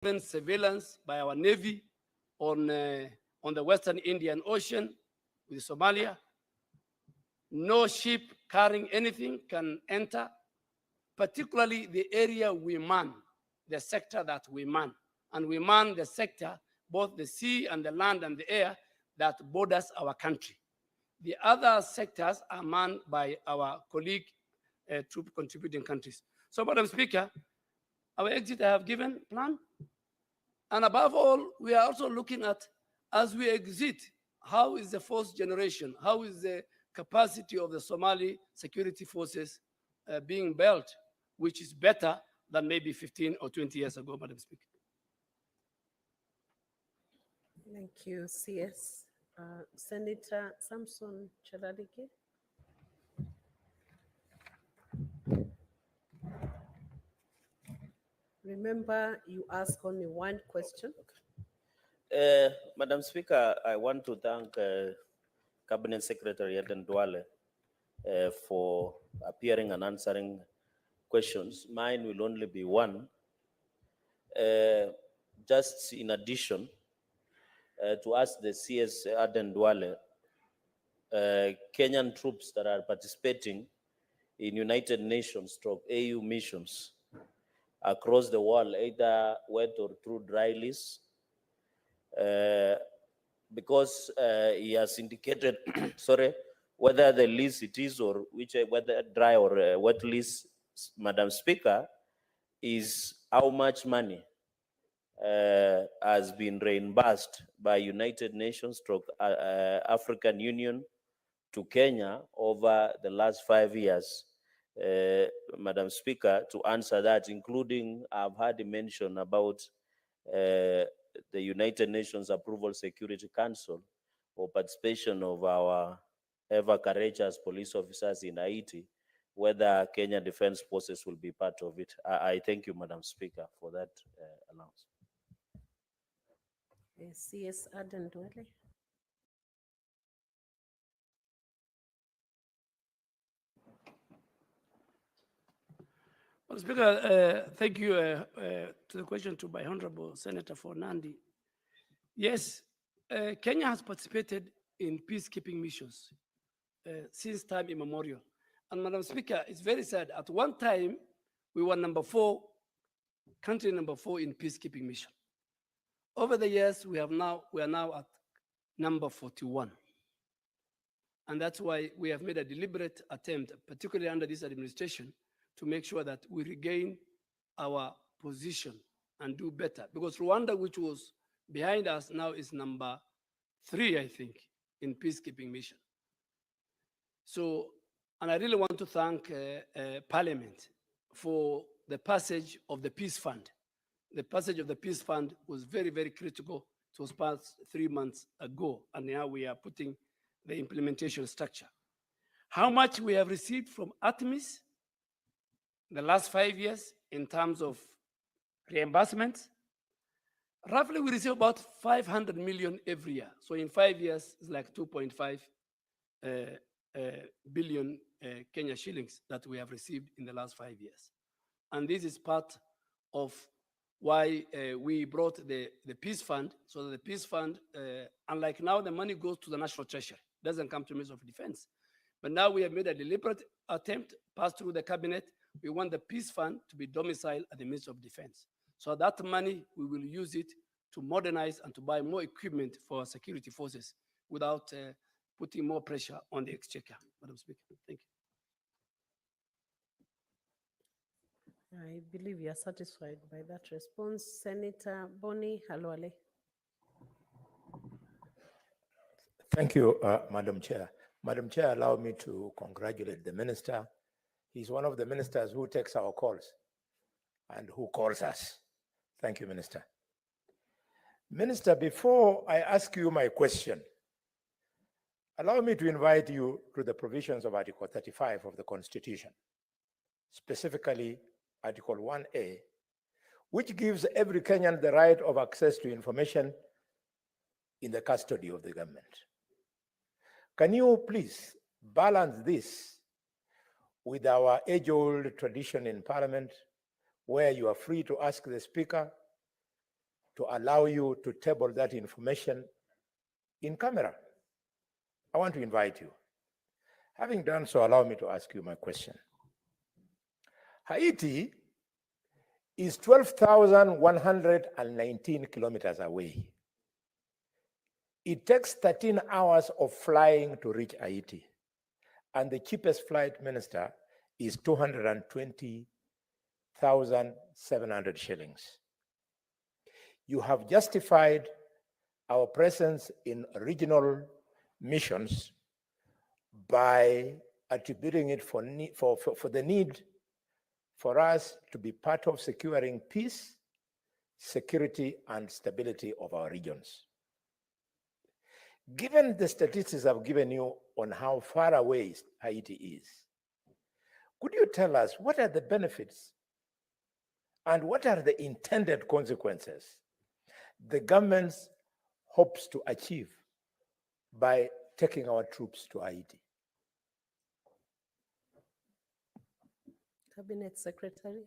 surveillance by our Navy on the Western Indian Ocean with Somalia. No ship carrying anything can enter, particularly the area we man, the sector that we man. And we man the sector, both the sea and the land and the air, that borders our country. The other sectors are manned by our colleague troop contributing countries. So, Madam Speaker, our exit I have given plan. And above all, we are also looking at, as we exit, how is the fourth generation, how is the capacity of the Somali security forces being built, which is better than maybe 15 or 20 years ago, Madam Speaker. Thank you, CS. Senator Samson Charadike. Remember, you ask only one question. Madam Speaker, I want to thank Cabinet Secretary Aden Duale for appearing and answering questions. Mine will only be one. Just in addition, to ask the CS Aden Duale, Kenyan troops that are participating in United Nations /AU missions across the world, either wet or through dry lease, because he has indicated, sorry, whether the lease it is or whether dry or wet lease, Madam Speaker, is how much money has been reimbursed by United Nations African Union to Kenya over the last 5 years, Madam Speaker, to answer that, including I've had a mention about the United Nations Approval Security Council or participation of our ever courageous police officers in Haiti, whether Kenya Defense Forces will be part of it. I thank you, Madam Speaker, for that allowance. CS Aden Duale. Well, Speaker, thank you to the question to my Honorable Senator for Nandi. Yes, Kenya has participated in peacekeeping missions since time immemorial. And Madam Speaker, it's very sad. At one time, we were country number 4 in peacekeeping mission. Over the years, we are now at number 41. And that's why we have made a deliberate attempt, particularly under this administration, to make sure that we regain our position and do better. Because Rwanda, which was behind us, now is number 3, I think, in peacekeeping mission. So, and I really want to thank Parliament for the passage of the Peace Fund. The passage of the Peace Fund was very, very critical. It was passed 3 months ago, and now we are putting the implementation structure. How much we have received from ATMIS the last 5 years in terms of reimbursements? Roughly, we receive about 500 million every year. So in 5 years, it's like 2.5 billion Kenya shillings that we have received in the last 5 years. And this is part of why we brought the Peace Fund, so that the Peace Fund, unlike now, the money goes to the National Treasury, doesn't come to the Ministry of Defense. But now we have made a deliberate attempt, passed through the cabinet. We want the Peace Fund to be domiciled at the Ministry of Defense. So that money, we will use it to modernize and to buy more equipment for our security forces without putting more pressure on the exchequer. Madam Speaker, thank you. I believe you are satisfied by that response. Senator Boni Halwale. Thank you, Madam Chair. Madam Chair, allow me to congratulate the minister. He's one of the ministers who takes our calls and who calls us. Thank you, Minister. Minister, before I ask you my question, allow me to invite you to the provisions of Article 35 of the Constitution, specifically Article 1A, which gives every Kenyan the right of access to information in the custody of the government. Can you please balance this with our age-old tradition in Parliament, where you are free to ask the Speaker to allow you to table that information in camera. I want to invite you. Having done so, allow me to ask you my question. Haiti is 12,119 kilometers away. It takes 13 hours of flying to reach Haiti, and the cheapest flight, Minister, is 220,700 shillings. You have justified our presence in regional missions by attributing it for the need for us to be part of securing peace, security, and stability of our regions. Given the statistics I've given you on how far away Haiti is, could you tell us what are the benefits and what are the intended consequences the government hopes to achieve by taking our troops to Haiti? Cabinet Secretary.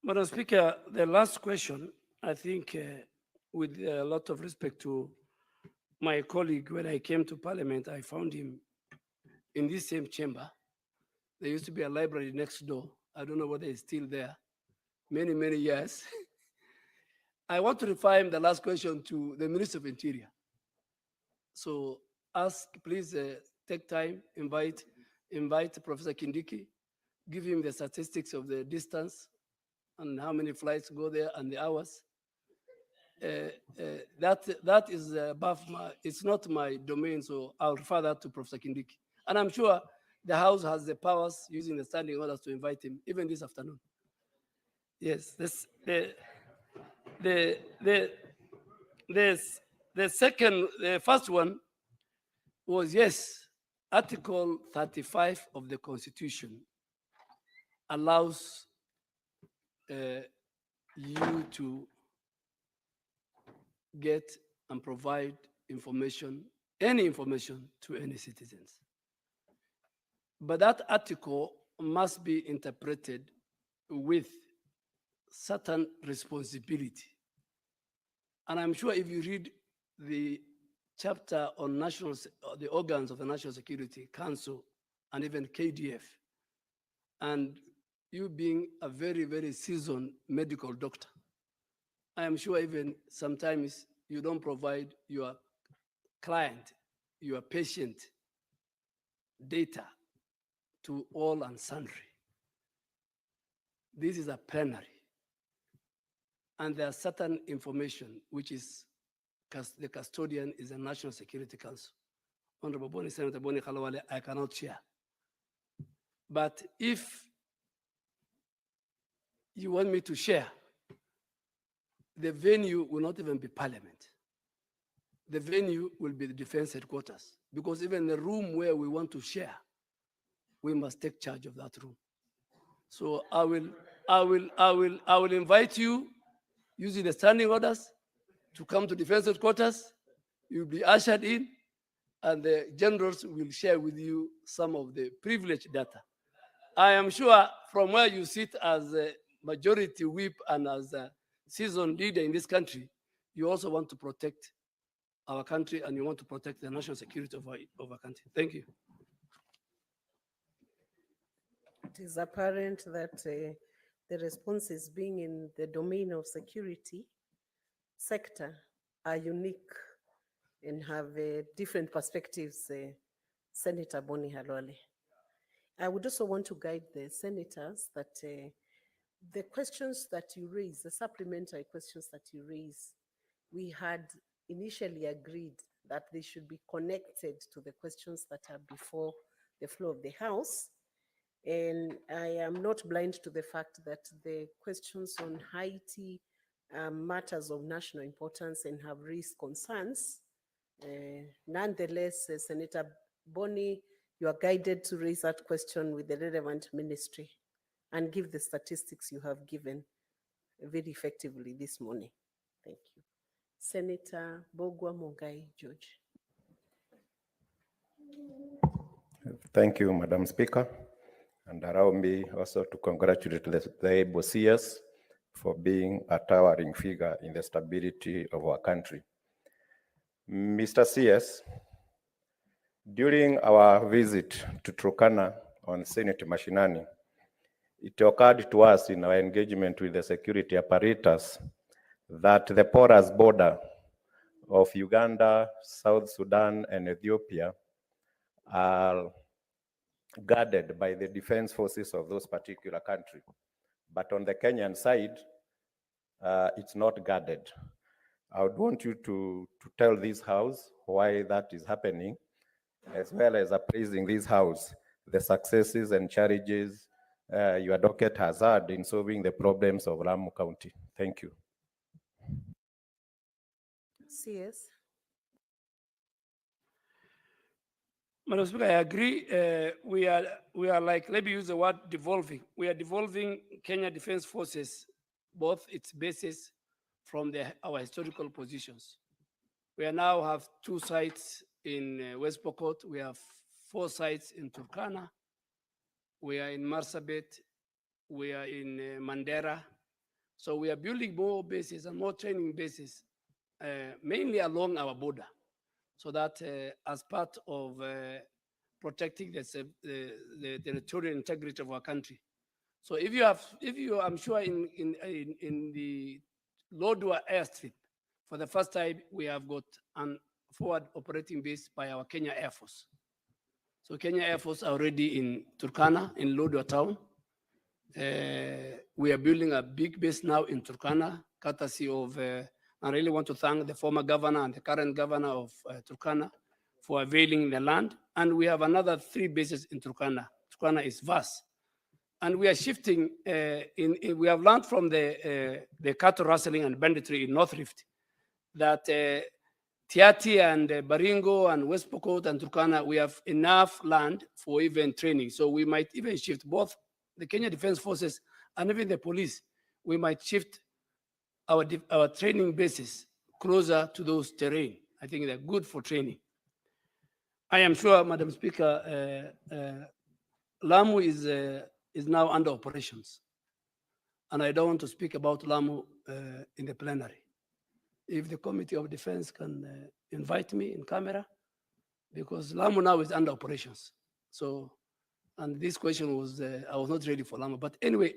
Madam Speaker, the last question, I think with a lot of respect to my colleague, when I came to Parliament, I found him in this same chamber. There used to be a library next door. I don't know whether it's still there. Many, many years. I want to refer him the last question to the Minister of Interior. So please take time, invite Professor Kindiki, give him the statistics of the distance and how many flights go there and the hours. That is above it's not my domain, so I'll refer that to Professor Kindiki. And I'm sure the House has the powers using the standing orders to invite him, even this afternoon. Yes, the first one was, yes, Article 35 of the Constitution allows you to get and provide information, any information to any citizens. But that article must be interpreted with certain responsibility. And I'm sure if you read the chapter on the organs of the National Security Council and even KDF, and you being a very, very seasoned medical doctor, I am sure even sometimes you don't provide your client, your patient data to all and sundry. This is a plenary. And there are certain information which is, the custodian is the National Security Council. Honorable Boni, Senator Boni Kalawale, I cannot share. But if you want me to share, the venue will not even be Parliament. The venue will be the defense headquarters, because even the room where we want to share, we must take charge of that room. So I will invite you using the standing orders to come to defense headquarters. You'll be ushered in, and the generals will share with you some of the privileged data. I am sure from where you sit as a majority whip and as a seasoned leader in this country, you also want to protect our country and you want to protect the national security of our country. Thank you. It is apparent that the responses being in the domain of security sector are unique and have different perspectives, Senator Boni Halwale. I would also want to guide the senators that the questions that you raise, the supplementary questions that you raise, we had initially agreed that they should be connected to the questions that are before the floor of the House. And I am not blind to the fact that the questions on Haiti are matters of national importance and have raised concerns. Nonetheless, Senator Boni, you are guided to raise that question with the relevant ministry and give the statistics you have given very effectively this morning. Thank you. Senator Bogwa Mongai George. Thank you, Madam Speaker. And allow me also to congratulate the able seers for for being a towering figure in the stability of our country. Mr. CS, during our visit to Turkana on Senate Mashinani, it occurred to us in our engagement with the security apparatus that the porous border of Uganda, South Sudan, and Ethiopia are guarded by the defense forces of those particular countries. But on the Kenyan side, it's not guarded. I would want you to tell this House why that is happening, as well as appraising this House, the successes and challenges your advocate has had in solving the problems of Lamu County. Thank you. CS. Madam Speaker, I agree. We are like, let me use the word devolving. We are devolving Kenya Defense Forces, both its bases from our historical positions. We now have 2 sites in West Pokot. We have 4 sites in Turkana. We are in Marsabit. We are in Mandera. So we are building more bases and more training bases, mainly along our border, so that as part of protecting the territorial integrity of our country. So I'm sure in the Lodwar airstrip, for the first time, we have got an forward operating base by our Kenya Air Force. So Kenya Air Force are already in Turkana, in Lodwar town. We are building a big base now in Turkana, courtesy of, I really want to thank the former governor and the current governor of Turkana for availing the land. And we have another 3 bases in Turkana. Turkana is vast. And we are shifting, we have learned from the cattle rustling and banditry in North Rift that Tiati and Baringo and West Pokot and Turkana, we have enough land for even training. So we might even shift both the Kenya Defense Forces and even the police. We might shift our training bases closer to those terrain. I think they're good for training. I am sure, Madam Speaker, Lamu is now under operations. And I don't want to speak about Lamu in the plenary. If the Committee of Defense can invite me in camera, because Lamu now is under operations. So, and this question was, I was not ready for Lamu. But anyway,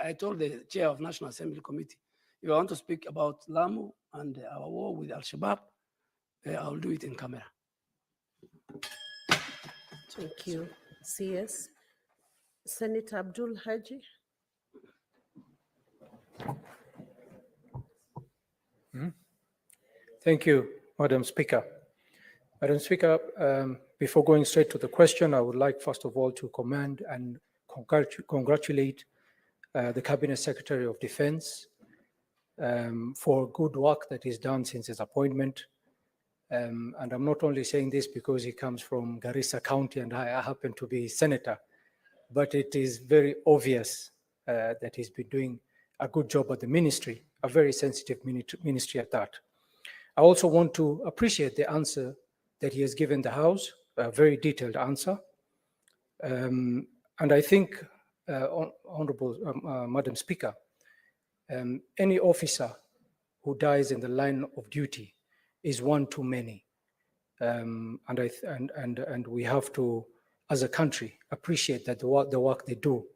I told the chair of National Assembly Committee, if I want to speak about Lamu and our war with Al-Shabaab, I'll do it in camera. Thank you, CS. Senator Abdul Haji. Thank you, Madam Speaker. Madam Speaker, before going straight to the question, I would like, first of all, to commend and congratulate the Cabinet Secretary of Defense for good work that is done since his appointment. And I'm not only saying this because he comes from Garissa County and I happen to be senator, but it is very obvious that he's been doing a good job at the ministry, a very sensitive ministry at that. I also want to appreciate the answer that he has given the House, a very detailed answer. And I think, Honorable Madam Speaker, any officer who dies in the line of duty is one too many. And we have to, as a country, appreciate that the work they do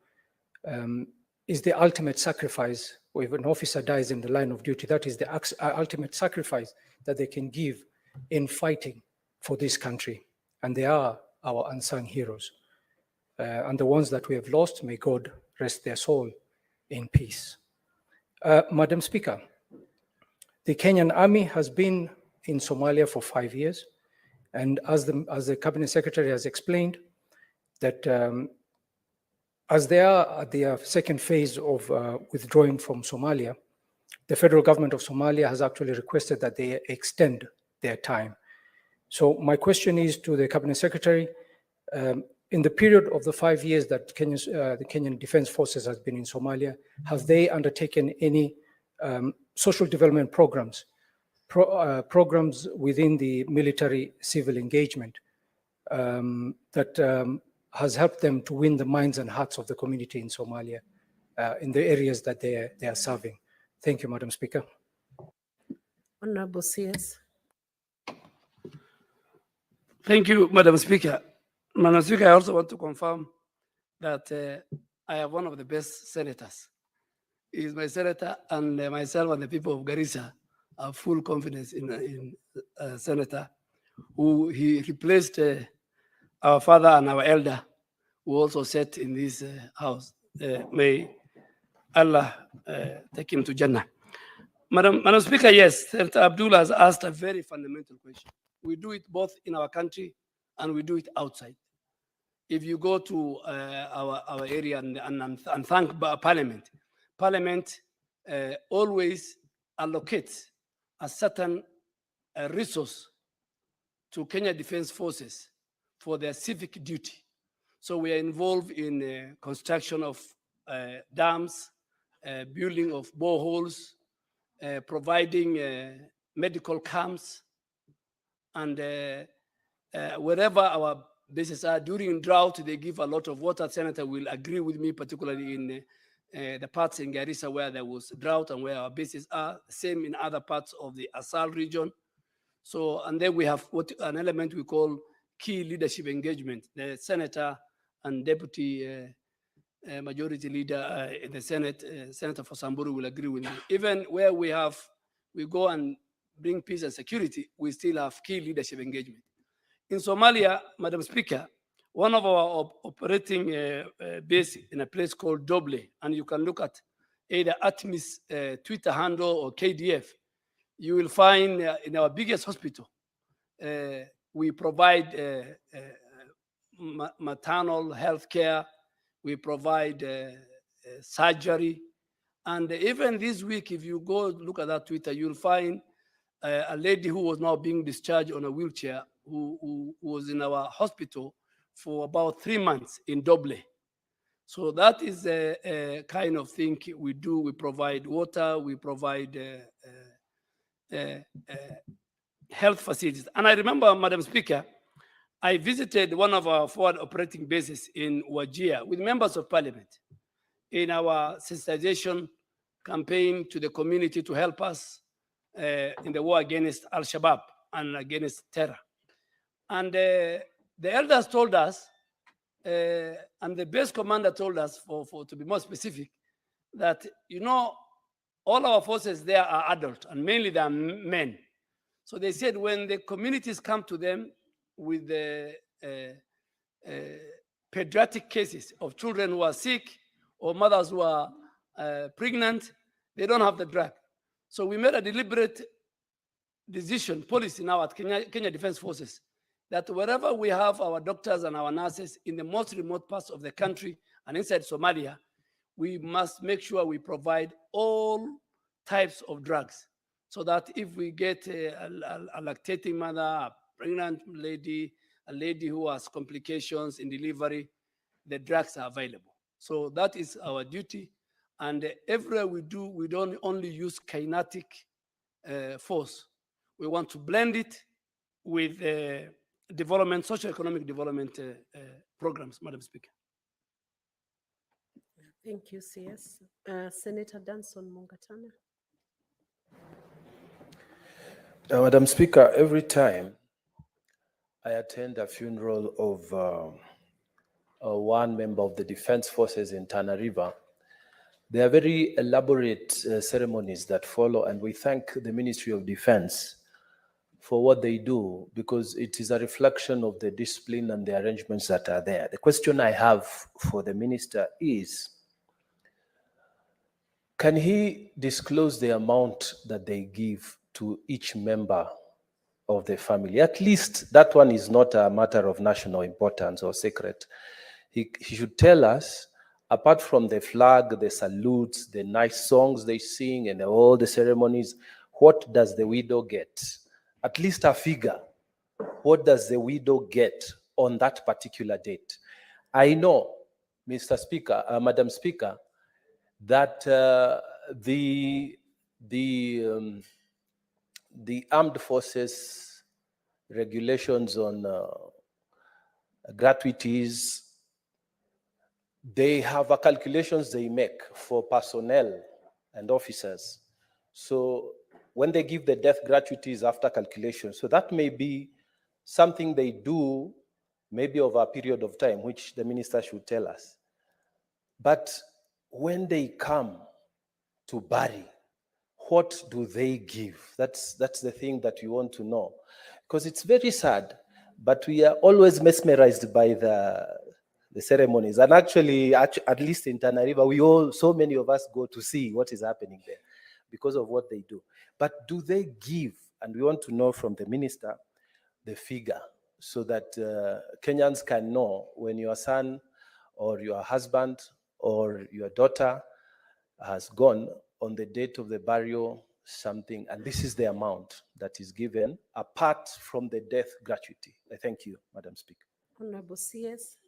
is the ultimate sacrifice. If an officer dies in the line of duty, that is the ultimate sacrifice that they can give in fighting for this country. And they are our unsung heroes. And the ones that we have lost, may God rest their soul in peace. Madam Speaker, the Kenyan Army has been in Somalia for 5 years. And as the Cabinet Secretary has explained, that as they are at their second phase of withdrawing from Somalia, the federal government of Somalia has actually requested that they extend their time. So my question is to the Cabinet Secretary, in the period of the 5 years that the Kenyan Defense Forces has been in Somalia, have they undertaken any social development programs, programs within the military-civil engagement that has helped them to win the minds and hearts of the community in Somalia? in the areas that they are serving. Thank you, Madam Speaker. Honorable CS. Thank you, Madam Speaker. Madam Speaker, I also want to confirm that I have one of the best senators. He is my senator, and myself and the people of Garissa have full confidence in Senator, who he replaced our father and our elder, who also sat in this house. May Allah take him to Jannah. Madam Speaker, yes, Senator Abdullah has asked a very fundamental question. We do it both in our country and we do it outside. If you go to our area and thank Parliament, Parliament always allocates a certain resource to Kenya Defense Forces for their civic duty. So we are involved in construction of dams, building of boreholes, providing medical camps, and wherever our bases are during drought, they give a lot of water. Senator will agree with me, particularly in the parts in Garissa where there was drought and where our bases are. Same in other parts of the Asal region. So, and then we have an element we call key leadership engagement. The senator and deputy majority leader in the Senate, Senator for Samburu, will agree with me. Even where we go and bring peace and security, we still have key leadership engagement. In Somalia, Madam Speaker, one of our operating base in a place called Duale, and you can look at either ATMIS Twitter handle or KDF, you will find in our biggest hospital, we provide maternal health care, we provide surgery. And even this week, if you go look at that Twitter, you'll find a lady who was now being discharged on a wheelchair who was in our hospital for about 3 months in Duale. So that is a kind of thing we do. We provide water, we provide health facilities. And I remember, Madam Speaker, I visited one of our forward operating bases in Wajir with members of parliament in our sensitization campaign to the community to help us in the war against Al-Shabaab and against terror. And the elders told us, and the base commander told us, to be more specific, that, you know, all our forces there are adult, and mainly they are men. So they said when the communities come to them with the pediatric cases of children who are sick or mothers who are pregnant, they don't have the drug. So we made a deliberate decision, policy now at Kenya Defense Forces, that wherever we have our doctors and our nurses in the most remote parts of the country and inside Somalia, we must make sure we provide all types of drugs, so that if we get a lactating mother, a pregnant lady, a lady who has complications in delivery, the drugs are available. So that is our duty. And everywhere we do, we don't only use kinetic force. We want to blend it with development, socio-economic development programs, Madam Speaker. Thank you, CS. Senator Danson Mungatana. Madam Speaker, every time I attend a funeral of one member of the Defense Forces in Tana River, there are very elaborate ceremonies that follow, and we thank the Ministry of Defense for what they do, because it is a reflection of the discipline and the arrangements that are there. The question I have for the minister is, can he disclose the amount that they give to each member of the family? At least that one is not a matter of national importance or secret. He should tell us, apart from the flag, the salutes, the nice songs they sing, and all the ceremonies, what does the widow get? At least a figure. What does the widow get on that particular date? I know, Mr. Speaker, Madam Speaker, that the armed forces regulations on gratuities they have a calculations they make for personnel and officers. So when they give the death gratuities after calculation, so that may be something they do maybe over a period of time, which the minister should tell us. But when they come to bury, what do they give? That's the thing that we want to know. Because it's very sad, but we are always mesmerized by the ceremonies. And actually, at least in Tanariva, so many of us go to see what is happening there because of what they do. But do they give? And we want to know from the minister the figure so that Kenyans can know when your son or your husband or your daughter has gone on the date of the burial, something, and this is the amount that is given apart from the death gratuity. I thank you, Madam Speaker. Honorable CS.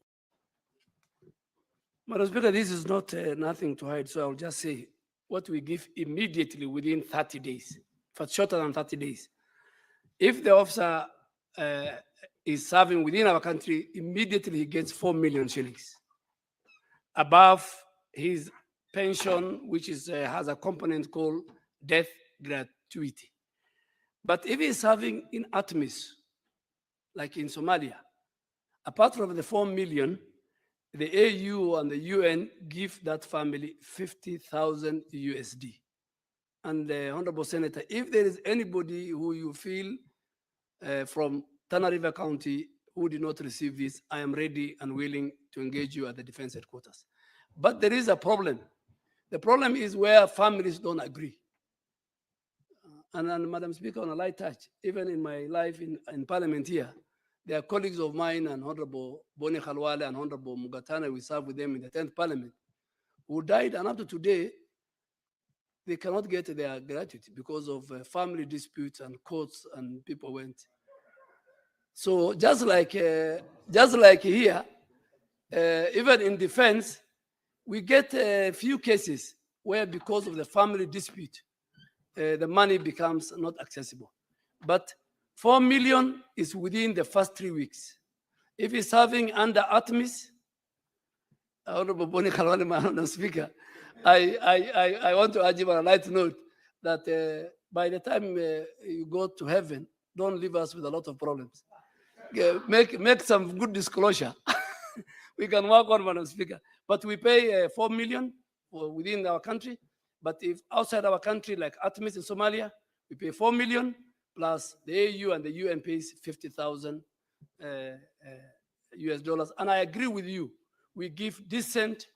Madam Speaker, this is not nothing to hide, so I'll just say what we give immediately within 30 days, for shorter than 30 days. If the officer is serving within our country, immediately he gets 4 million shillings above his pension, which is has a component called death gratuity. But if he's serving in ATMIS, like in Somalia, apart from the 4 million, the AU and the UN give that family 50,000 USD. And the Honorable Senator, if there is anybody who you feel from Tana River County who did not receive this, I am ready and willing to engage you at the defense headquarters. But there is a problem. The problem is where families don't agree. And Madam Speaker, on a light touch, even in my life in Parliament here, there are colleagues of mine and Honorable Boni Khalwale and Honorable Mugatana, we served with them in the 10th Parliament, who died, and up to today, they cannot get their gratuity because of family disputes and courts, and people went. So just like here, even in defense, we get a few cases where because of the family dispute, the money becomes not accessible. But 4 million is within the first 3 weeks. If he's serving under ATMIS, Honorable Boni Khalwale, Madam Speaker, I want to urge you on a light note that by the time you go to heaven, don't leave us with a lot of problems. Make some good disclosure. We can work on, Madam Speaker. But we pay 4 million within our country. But if outside our country, like ATMIS in Somalia, we pay 4 million plus the AU and the UN pays 50,000 US dollars. And I agree with you. We give decent,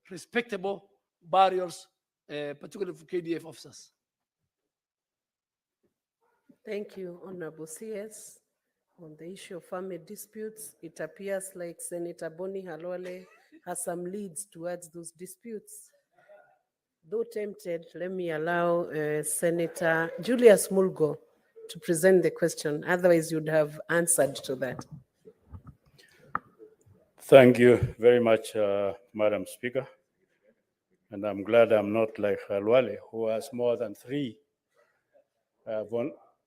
respectable burials, particularly for KDF officers. Thank you, Honorable CS. On the issue of family disputes, it appears like Senator Boni Khalwale has some leads towards those disputes. Though tempted, let me allow Senator Julius Mulgo to present the question. Otherwise, you'd have answered to that. Thank you very much, Madam Speaker. And I'm glad I'm not like Khalwale, who has more than 3. I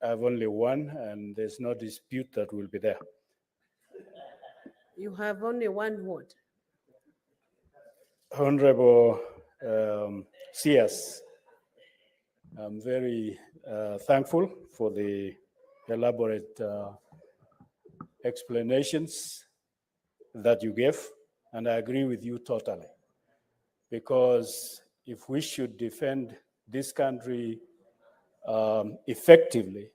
have only 1, and there's no dispute that will be there. You have only 1 word. Honorable CS, I'm very thankful for the elaborate explanations that you gave, and I agree with you totally. Because if we should defend this country effectively,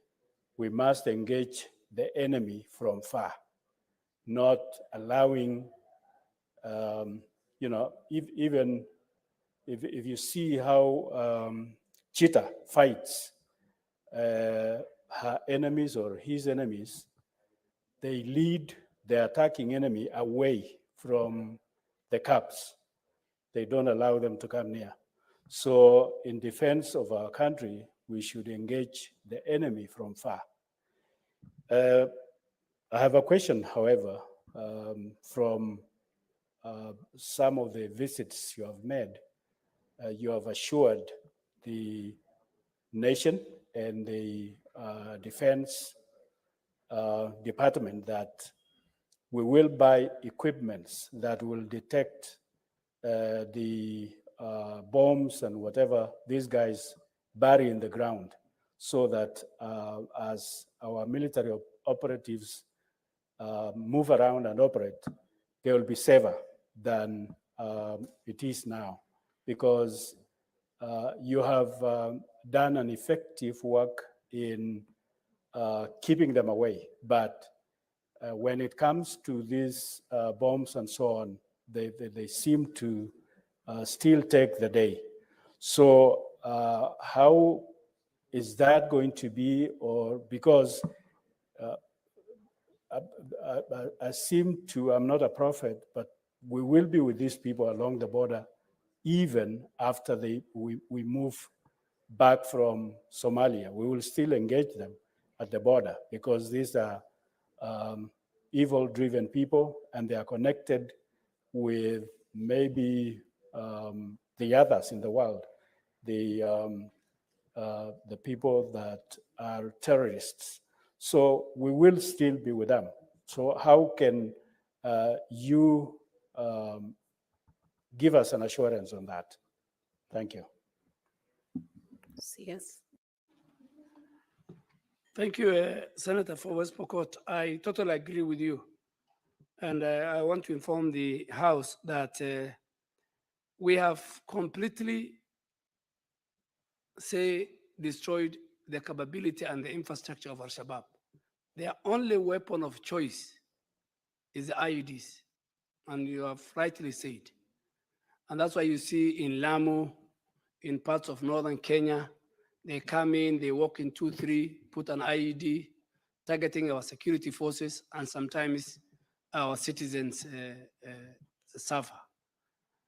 we must engage the enemy from far, not allowing, even if you see how Cheetah fights her enemies or his enemies, they lead the attacking enemy away from the cubs. They don't allow them to come near. So in defense of our country, we should engage the enemy from far. I have a question, however, from some of the visits you have made. You have assured the nation and the defense department that we will buy equipments that will detect the bombs and whatever these guys bury in the ground, so that as our military operatives move around and operate, they will be safer than it is now, because you have done an effective work in keeping them away. But when it comes to these bombs and so on, they seem to still take the day. So how is that going to be? Or because I seem to, I'm not a prophet, but we will be with these people along the border even after we move back from Somalia. We will still engage them at the border, because these are evil-driven people, and they are connected with maybe the others in the world, the people that are terrorists. So we will still be with them. So how can you give us an assurance on that? Thank you. Yes. Thank you, Senator, for West Pokot. I totally agree with you. And I want to inform the House that we have completely, destroyed the capability and the infrastructure of Al-Shabaab. Their only weapon of choice is the IEDs, and you have rightly said. And that's why you see in Lamu, in parts of northern Kenya, they come in, they walk in 2-3, put an IED, targeting our security forces, and sometimes our citizens suffer.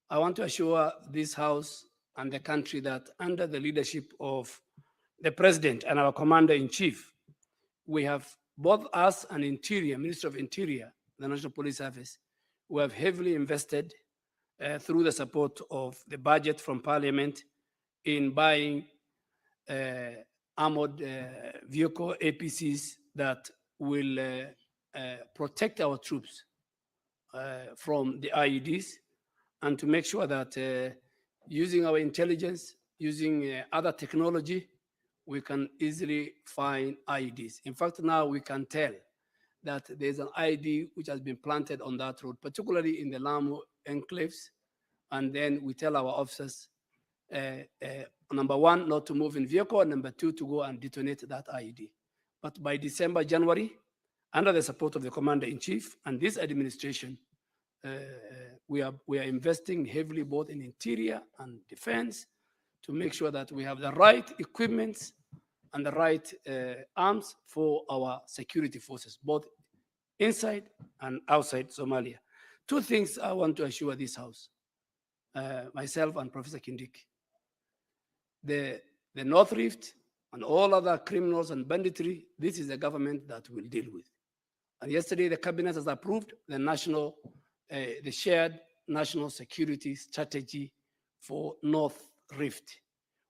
I want to assure this House and the country that under the leadership of the President and our Commander-in-Chief, we have, both us and Interior, Minister of Interior, the National Police Service, we have heavily invested through the support of the budget from Parliament in buying armored vehicle APCs that will protect our troops from the IEDs, and to make sure that using our intelligence, using other technology, we can easily find IEDs. In fact, now we can tell that there's an IED which has been planted on that road, particularly in the Lamu enclaves. And then we tell our officers, number one, not to move in vehicle, and number two, to go and detonate that IED. But by December, January, under the support of the Commander-in-Chief and this administration, we are investing heavily both in interior and defense to make sure that we have the right equipment and the right arms for our security forces, both inside and outside Somalia. Two things I want to assure this House, myself and Professor Kindik. The North Rift and all other criminals and banditry, this is the government that will deal with. And yesterday, the cabinet has approved the shared national security strategy for North Rift,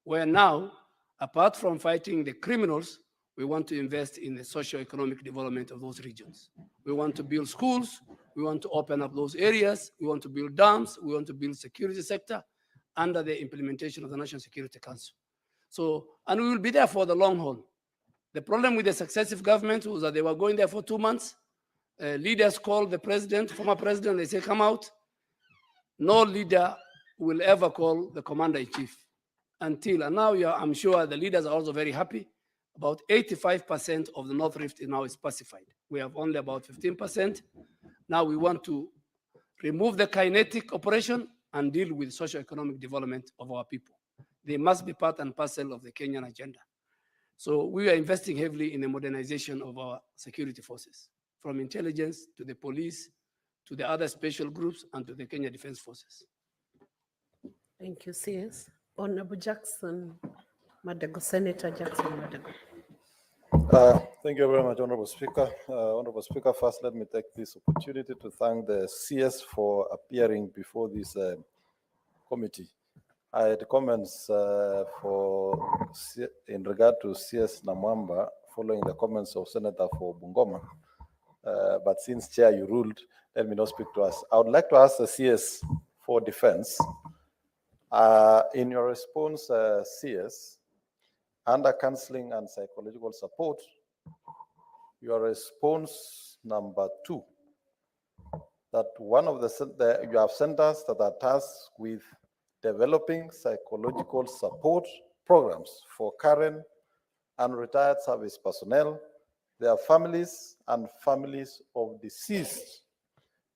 where now, apart from fighting the criminals, we want to invest in the socio-economic development of those regions. We want to build schools, we want to open up those areas, we want to build dams, we want to build security sector under the implementation of the National Security Council. So, and we will be there for the long haul. The problem with the successive government was that they were going there for 2 months. Leaders called the president, former president, they say, come out. No leader will ever call the commander-in-chief until, and now I'm sure the leaders are also very happy. About 85% of the North Rift now is pacified. We have only about 15%. Now we want to remove the kinetic operation and deal with socio-economic development of our people. They must be part and parcel of the Kenyan agenda. So we are investing heavily in the modernization of our security forces, from intelligence to the police, to the other special groups, and to the Kenya Defense Forces. Thank you, CS. Honorable Jackson Madago, Senator Jackson Madago. Thank you very much, Honorable Speaker. Honorable Speaker, first let me take this opportunity to thank the CS for appearing before this committee. I had comments in regard to CS Namwamba following the comments of Senator for Bungoma. But since Chair, you ruled, let me not speak to us. I would like to ask the CS for Defense. In your response, CS, under counseling and psychological support, your response number 2, that one of you have centers that are tasked with developing psychological support programs for current and retired service personnel, their families, and families of deceased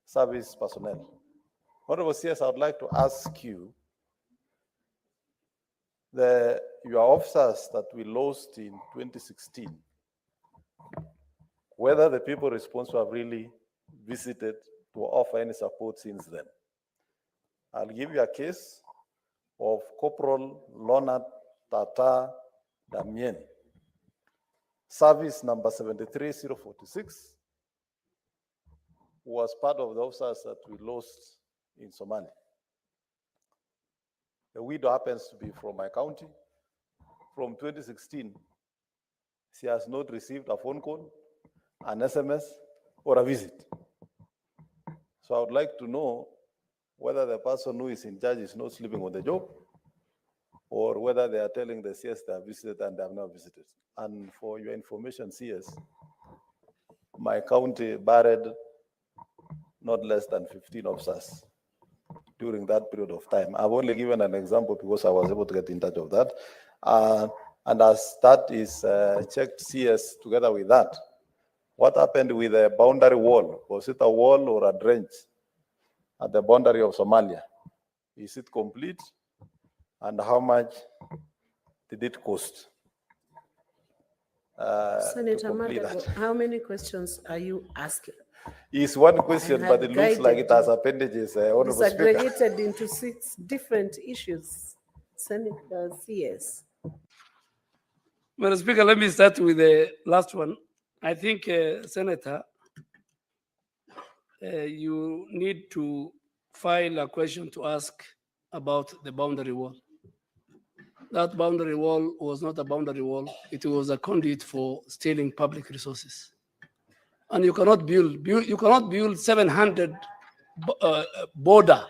service personnel. Honorable CS, I would like to ask you, your officers that we lost in 2016, whether the people responsible have really visited to offer any support since then. I'll give you a case of Corporal Leonard Tata Damien, service number 73046, who was part of the officers that we lost in Somalia. The widow happens to be from my county. From 2016, she has not received a phone call, an SMS, or a visit. So I would like to know whether the person who is in charge is not sleeping on the job, or whether they are telling the CS they have visited and they have not visited. And for your information, CS, my county buried not less than 15 officers during that period of time. I've only given an example because I was able to get in touch with that. And as that is checked, CS, together with that, what happened with the boundary wall? Was it a wall or a trench at the boundary of Somalia? Is it complete? And how much did it cost? Senator Madago, how many questions are you asking? It's one question, but it looks like it has appendages, Honorable It's Speaker. aggregated into 6 different issues. Senator CS. Madam Speaker, let me start with the last one. I think, Senator, you need to file a question to ask about the boundary wall. That boundary wall was not a boundary wall. It was a conduit for stealing public resources. And you cannot build 700 border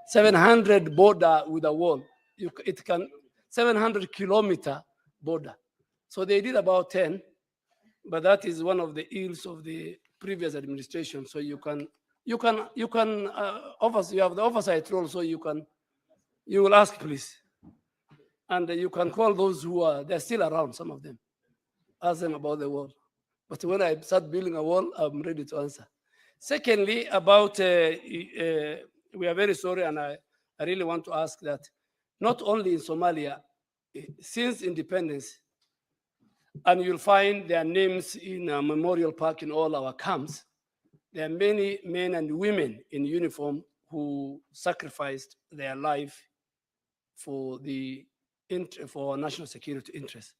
700 with a wall. It can 700-kilometer border. So they did about 10, but that is one of the ills of the previous administration. So you have the oversight role, so you will ask, please. And you can call those they're still around, some of them. Ask them about the wall. But when I start building a wall, I'm ready to answer. Secondly, about, we are very sorry, and I really want to ask that not only in Somalia, since independence, and you'll find their names in a memorial park in all our camps, there are many men and women in uniform who sacrificed their life for for national security interests.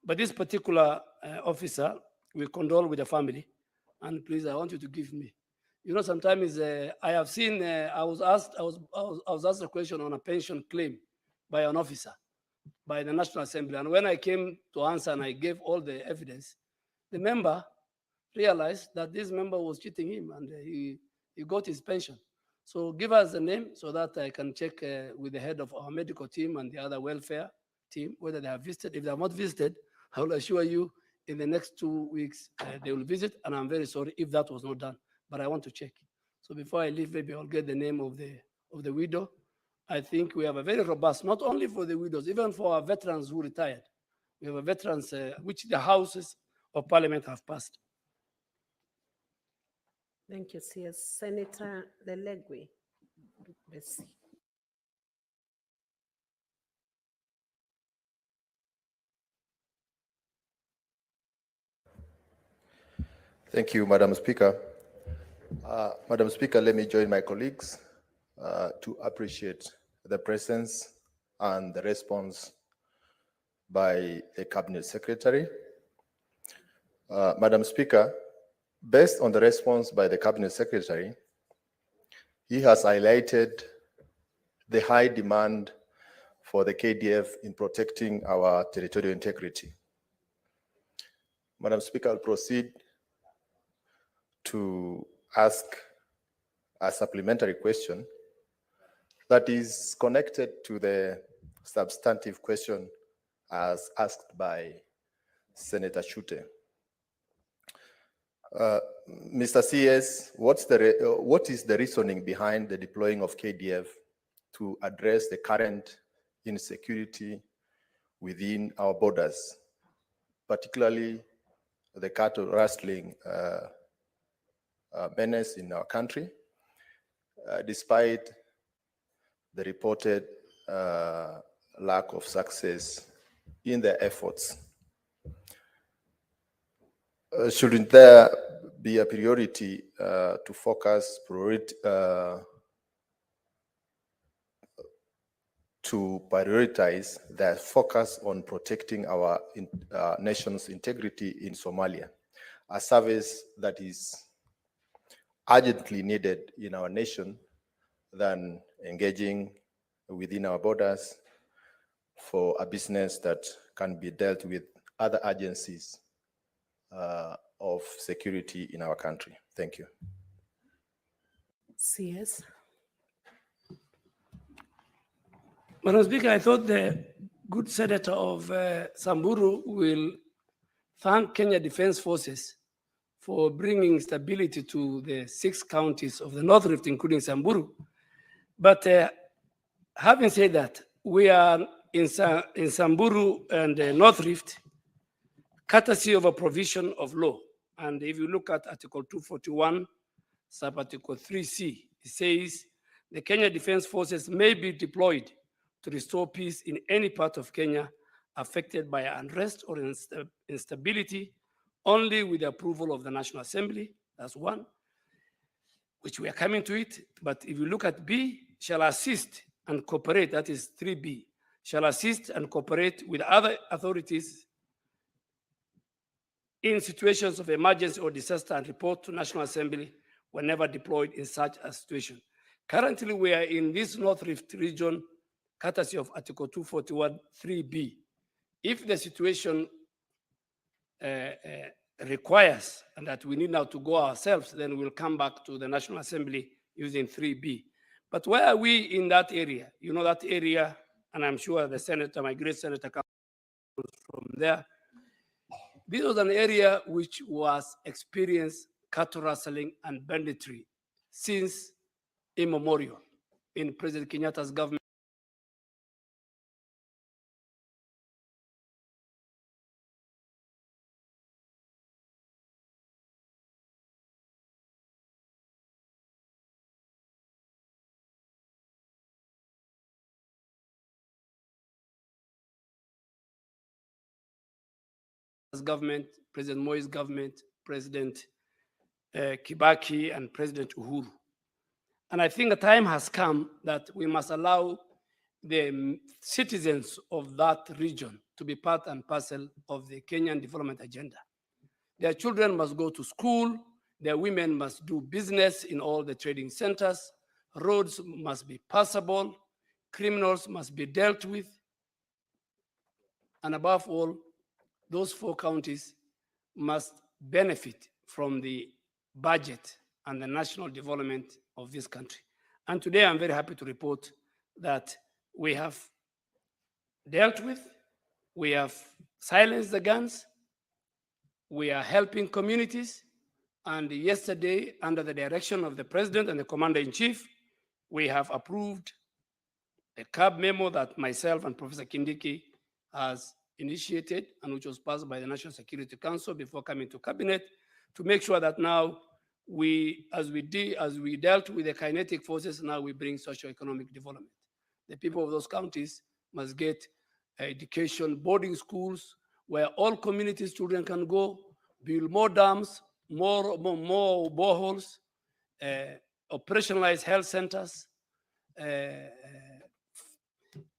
But this particular officer, we condole with the family, and please, I want you to give me. You know, sometimes I have seen. I was asked a question on a pension claim by an officer, by the National Assembly, and when I came to answer and I gave all the evidence, the member realized that this member was cheating him, and he got his pension. So give us the name so that I can check with the head of our medical team and the other welfare team whether they have visited. If they have not visited, I will assure you in the next 2 weeks they will visit, and I'm very sorry if that was not done, but I want to check. So before I leave, maybe I'll get the name of the widow. I think we have a very robust, not only for the widows, even for our veterans who retired. We have a veterans which the houses of parliament have passed. Thank you, CS. Senator Lelegwe. Thank you, Madam Speaker. Madam Speaker, let me join my colleagues to appreciate the presence and the response by the Cabinet Secretary. Madam Speaker, based on the response by the Cabinet Secretary, he has highlighted the high demand for the KDF in protecting our territorial integrity. Madam Speaker, I'll proceed to ask a supplementary question that is connected to the substantive question as asked by Senator Chute. Mr. CS, what is the reasoning behind the deploying of KDF to address the current insecurity within our borders, particularly the cattle rustling menace in our country, despite the reported lack of success in their efforts? Shouldn't there be a priority to focus to prioritize the focus on protecting our nation's integrity in Somalia, a service that is urgently needed in our nation than engaging within our borders for a business that can be dealt with other agencies of security in our country? Thank you. CS. Madam Speaker, I thought the good senator of Samburu will thank Kenya Defense Forces for bringing stability to the 6 counties of the North Rift, including Samburu. But having said that, we are in Samburu and North Rift, courtesy of a provision of law. And if you look at Article 241, sub-article 3C, it says the Kenya Defense Forces may be deployed to restore peace in any part of Kenya affected by unrest or instability only with the approval of the National Assembly. That's one, which we are coming to it. But if you look at B, shall assist and cooperate, that is 3B, shall assist and cooperate with other authorities in situations of emergency or disaster and report to National Assembly whenever deployed in such a situation. Currently, we are in this North Rift region, courtesy of Article 241, 3B. If the situation requires and that we need now to go ourselves, then we'll come back to the National Assembly using 3B. But where are we in that area? You know that area, and I'm sure the senator, my great senator, comes from there. This was an area which was experienced cattle rustling and banditry since immemorial in President Kenyatta's government. Government, President Moi's government, President Kibaki, and President Uhuru. And I think the time has come that we must allow the citizens of that region to be part and parcel of the Kenyan development agenda. Their children must go to school, their women must do business in all the trading centers, roads must be passable, criminals must be dealt with, and above all, those 4 counties must benefit from the budget and the national development of this country. And today I'm very happy to report that we have dealt with, we have silenced the guns, we are helping communities, and yesterday, under the direction of the President and the Commander-in-Chief, we have approved a CAB memo that myself and Professor Kindiki has initiated and which was passed by the National Security Council before coming to cabinet, to make sure that now as we dealt with the kinetic forces, now we bring socio-economic development. The people of those counties must get education, boarding schools where all communities' children can go, build more dams, more boreholes, operationalize health centers,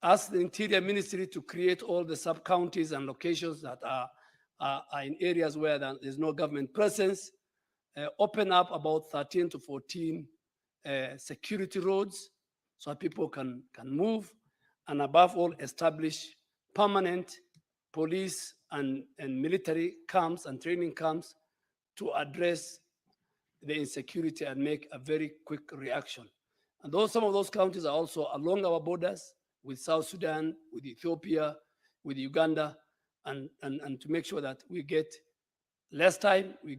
ask the Interior Ministry to create all the sub-counties and locations that are in areas where there's no government presence, open up about 13 to 14 security roads so people can move, and above all, establish permanent police and military camps and training camps to address the insecurity and make a very quick reaction. And some of those counties are also along our borders with South Sudan, with Ethiopia, with Uganda, and to make sure that we get less time, we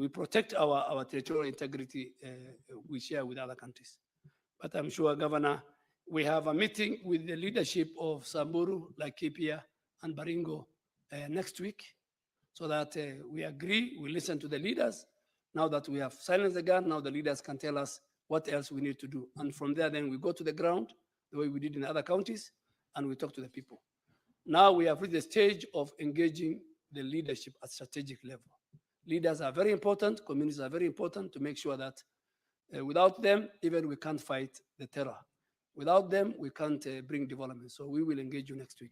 protect our territorial integrity we share with other countries. But I'm sure, Governor, we have a meeting with the leadership of Samburu, Laikipia, and Baringo next week, so that we agree, we listen to the leaders. Now that we have silenced the gun, now the leaders can tell us what else we need to do. And from there, then we go to the ground, the way we did in other counties, and we talk to the people. Now we have reached the stage of engaging the leadership at strategic level. Leaders are very important, communities are very important to make sure that without them, even we can't fight the terror. Without them, we can't bring development. So we will engage you next week.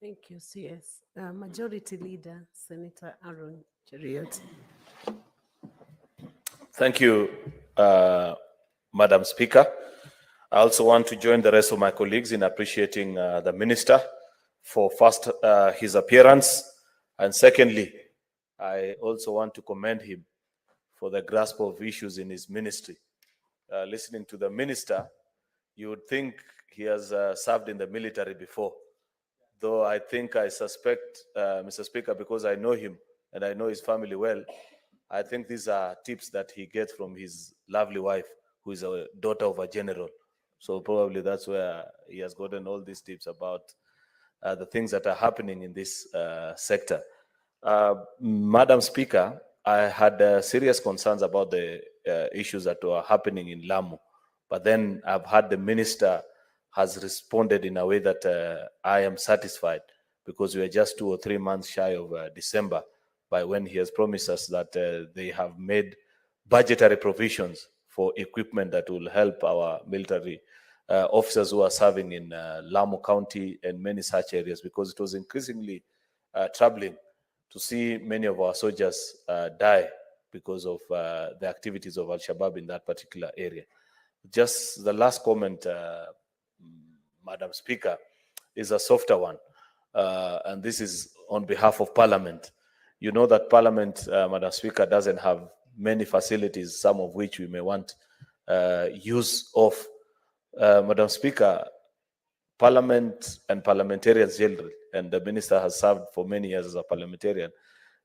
Thank you, CS. Majority Leader, Senator Aaron Cheriot. Thank you, Madam Speaker. I also want to join the rest of my colleagues in appreciating the Minister for first his appearance, and secondly, I also want to commend him for the grasp of issues in his ministry. Listening to the Minister, you would think he has served in the military before, though I suspect, Mr. Speaker, because I know him and I know his family well, I think these are tips that he gets from his lovely wife, who is a daughter of a general. So probably that's where he has gotten all these tips about the things that are happening in this sector. Madam Speaker, I had serious concerns about the issues that were happening in Lamu, but then I've had the Minister has responded in a way that I am satisfied, because we are just 2 or 3 months shy of December, by when he has promised us that they have made budgetary provisions for equipment that will help our military officers who are serving in Lamu County and many such areas, because it was increasingly troubling to see many of our soldiers die because of the activities of Al-Shabaab in that particular area. Just the last comment, Madam Speaker, is a softer one, and this is on behalf of Parliament. You know that Parliament, Madam Speaker, doesn't have many facilities, some of which we may want use of. Madam Speaker, Parliament and parliamentarians generally, and the Minister has served for many years as a parliamentarian,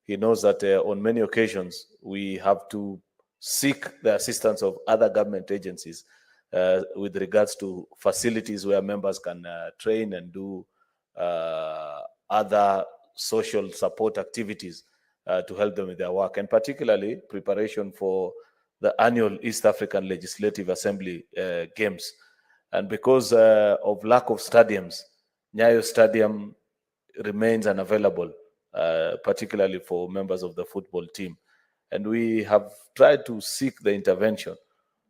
he knows that on many occasions we have to seek the assistance of other government agencies with regards to facilities where members can train and do other social support activities to help them with their work, and particularly preparation for the annual East African Legislative Assembly Games. And because of lack of stadiums, Nyayo Stadium remains unavailable, particularly for members of the football team. And we have tried to seek the intervention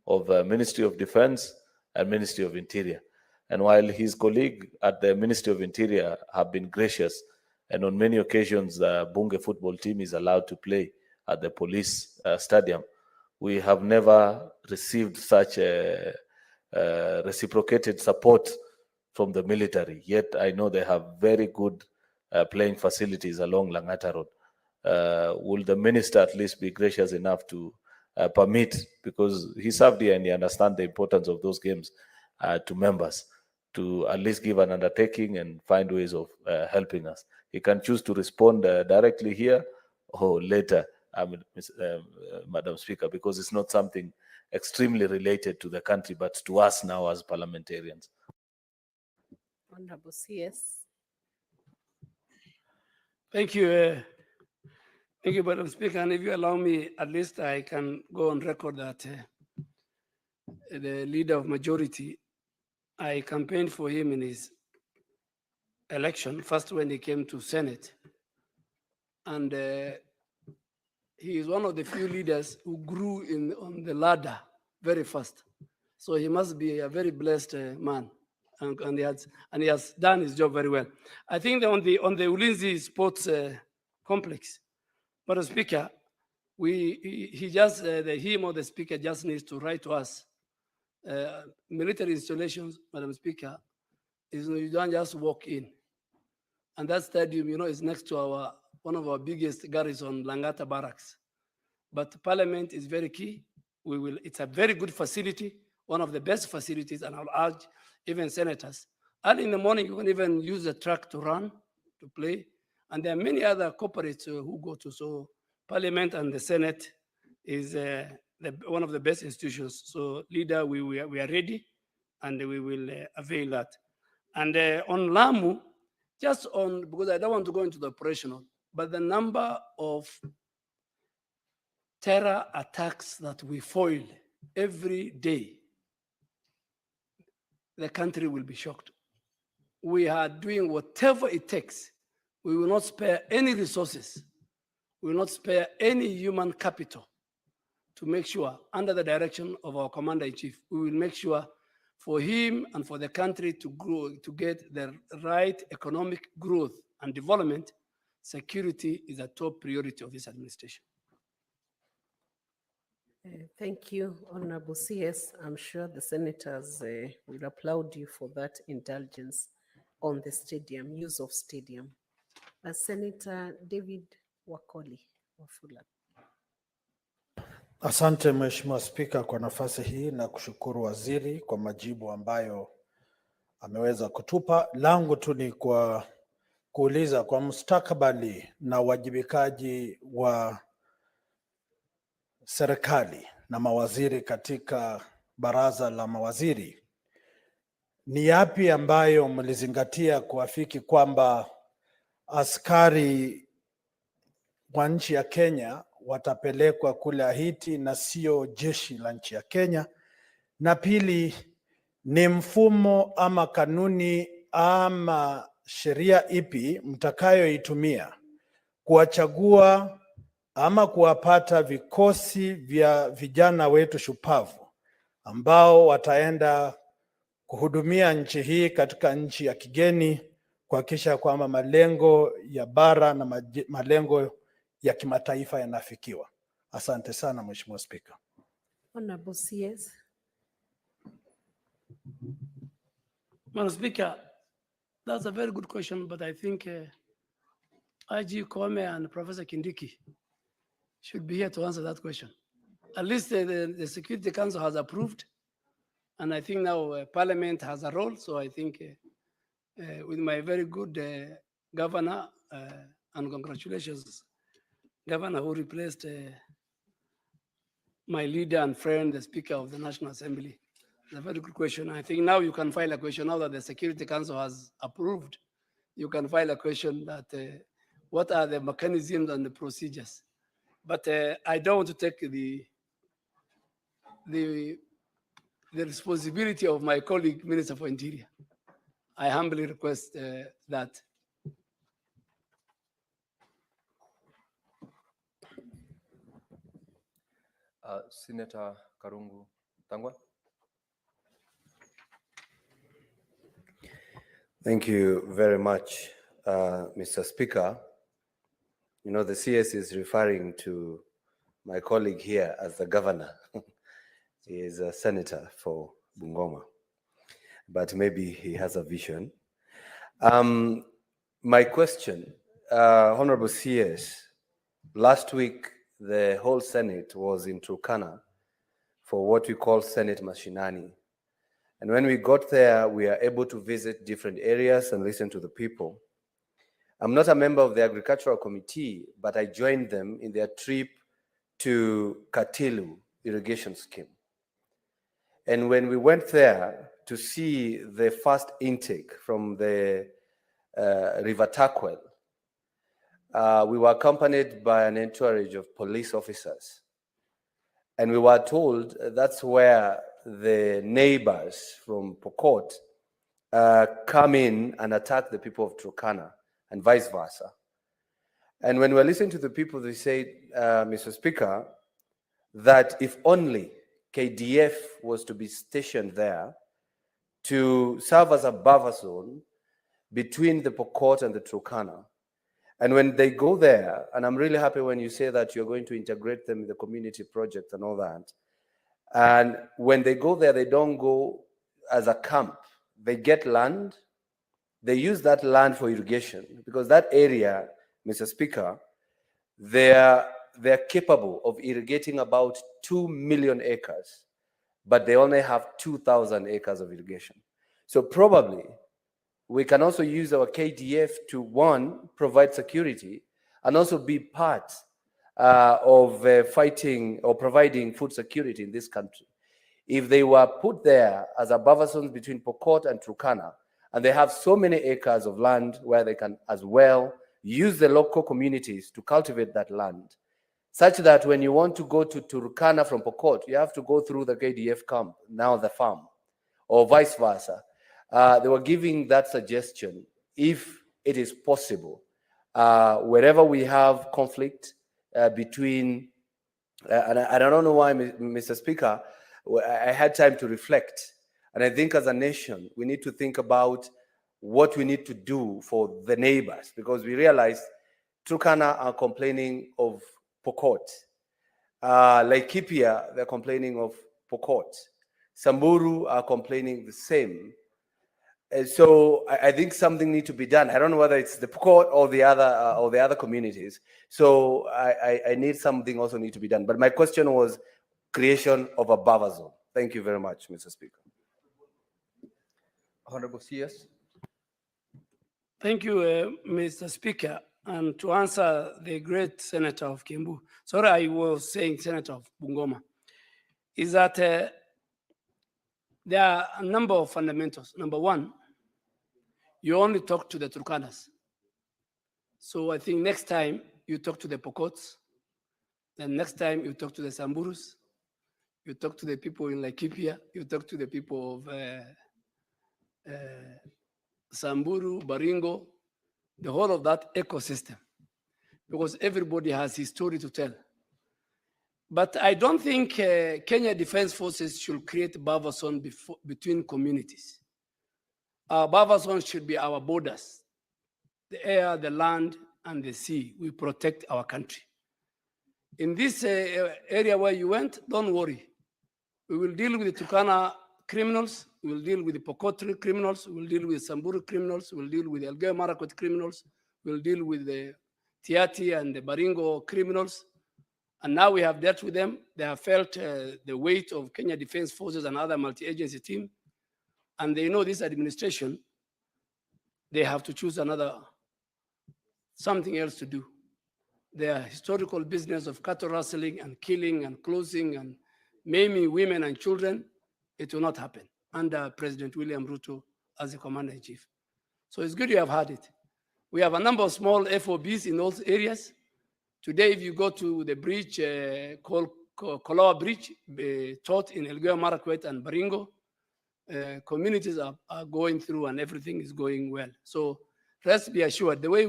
of the Ministry of Defense and Ministry of Interior. And while his colleague at the Ministry of Interior have been gracious, and on many occasions the Bunge football team is allowed to play at the police stadium, we have never received such a reciprocated support from the military. Yet I know they have very good playing facilities along Langata Road. Will the minister at least be gracious enough to permit, because he served here and he understands the importance of those games to members, to at least give an undertaking and find ways of helping us? He can choose to respond directly here or later, Madam Speaker, because it's not something extremely related to the country, but to us now as parliamentarians. Honorable CS. Thank you. Thank you, Madam Speaker. And if you allow me, at least I can go on record that the leader of majority, I campaigned for him in his election, first when he came to Senate. And he is one of the few leaders who grew on the ladder very fast. So he must be a very blessed man. And he has done his job very well. I think that on the Ulinzi Sports Complex, Madam Speaker, him or the speaker just needs to write to us. Military installations, Madam Speaker, you don't just walk in. And that stadium, is next to one of our biggest garrison, Langata Barracks. But Parliament is very key. we will, it's a very good facility, one of the best facilities, and I'll urge even senators. Early in the morning, you can even use the track to run, to play. And there are many other corporates who go to. So Parliament and the Senate is one of the best institutions. So leader, we are ready, and we will avail that. And on Lamu, just on, because I don't want to go into the operational, but the number of terror attacks that we foil every day, the country will be shocked. We are doing whatever it takes. We will not spare any resources. We will not spare any human capital to make sure, under the direction of our commander-in-chief, we will make sure for him and for the country to grow, to get the right economic growth and development. Security is a top priority of this administration. Thank you, Honorable CS. I'm sure the senators will applaud you for that indulgence on the stadium, use of stadium. Senator David Wakoli Wafula. Asante Mheshimiwa Spika kwa nafasi hii na kushukuru waziri kwa majibu ambayo ameweza kutupa. Langu tu ni kwa kuuliza kwa mustakabali na wajibikaji wa serikali na mawaziri katika baraza la mawaziri, ni yapi ambayo mlizingatia kuafiki kwamba askari wa nchi ya Kenya watapelekwa kule Haiti na sio jeshi la nchi ya Kenya? Na pili, ni mfumo ama kanuni ama sheria ipi mtakayoitumia kuwachagua ama kuwapata vikosi vya vijana wetu shupavu ambao wataenda kuhudumia nchi hii katika nchi ya kigeni, kuhakikisha kwamba malengo ya bara na malengo ya kimataifa yanafikiwa? Asante sana Mheshimiwa Spika. Honorable CS. Madam Speaker, that's a very good question, but I think IG Kome and Professor Kindiki should be here to answer that question. At least the Security Council has approved, and I think now Parliament has a role. So I think with my very good governor, and congratulations, Governor, who replaced my leader and friend, the Speaker of the National Assembly. It's a very good question. I think now you can file a question now that the Security Council has approved. You can file a question that what are the mechanisms and the procedures? But I don't want to take the responsibility of my colleague, Minister for Interior. I humbly request that. Senator Karungu Tangwa. Thank you very much, Mr. Speaker. You know, the CS is referring to my colleague here as the governor. He is a senator for Bungoma, but maybe he has a vision. My question, Honorable CS, last week, the whole Senate was in Turkana for what we call Senate Mashinani. And when we got there, we are able to visit different areas and listen to the people. I'm not a member of the Agricultural Committee, but I joined them in their trip to Katilu irrigation scheme. And when we went there to see the first intake from the River Takwel, we were accompanied by an entourage of police officers. And we were told that's where the neighbors from Pokot come in and attack the people of Turkana and vice versa. And when we're listening to the people, they say, Mr. Speaker, that if only KDF was to be stationed there to serve as a buffer zone between the Pokot and the Turkana. And when they go there, and I'm really happy when you say that you're going to integrate them in the community project and all that. And when they go there, they don't go as a camp. They get land. They use that land for irrigation because that area, Mr. Speaker, their they're capable of irrigating about 2 million acres, but they only have 2,000 acres of irrigation. So probably we can also use our KDF to, one, provide security, and also be part of fighting or providing food security in this country. If they were put there as a buffer zone between Pokot and Turkana, and they have so many acres of land where they can as well use the local communities to cultivate that land, such that when you want to go to Turkana from Pokot, you have to go through the KDF camp, now the farm, or vice versa. They were giving that suggestion, if it is possible, wherever we have conflict between, and I don't know why, Mr. Speaker, I had time to reflect. And I think as a nation, we need to think about what we need to do for the neighbors, because we realize Turkana are complaining of Pokot. Laikipia, they're complaining of Pokot. Samburu are complaining the same. And so I think something needs to be done. I don't know whether it's the Pokot or the other communities. So I need something also need to be done. But my question was creation of a buffer zone. Thank you very much, Mr. Speaker. Honorable CS. Thank you, Mr. Speaker. And to answer the great Senator of Kiambu, sorry, I was saying Senator of Bungoma, is that there are a number of fundamentals. Number one, you only talk to the Turkanas. So I think next time you talk to the Pokots, then next time you talk to the Samburus, you talk to the people in Laikipia, you talk to the people of Samburu, Baringo, the whole of that ecosystem, because everybody has his story to tell. But I don't think Kenya Defense Forces should create a buffer zone between communities. Our buffer zone should be our borders, the air, the land, and the sea. We protect our country. In this area where you went, don't worry. We will deal with the Turkana criminals, we will deal with the Pokot criminals, we will deal with Samburu criminals, we will deal with the Elgeyo Marakwet criminals, we will deal with the Tiati and the Baringo criminals. And now we have dealt with them. They have felt the weight of Kenya Defense Forces and other multi-agency team. And they know this administration, they have to choose something else to do. Their historical business of cattle rustling and killing and closing and maiming women and children, it will not happen under President William Ruto as the commander-in-chief. So it's good you have had it. We have a number of small FOBs in those areas. Today, if you go to the bridge called Koloa Bridge, taught in Elgeyo Marakwet and Baringo, communities are going through and everything is going well. So rest be assured, the way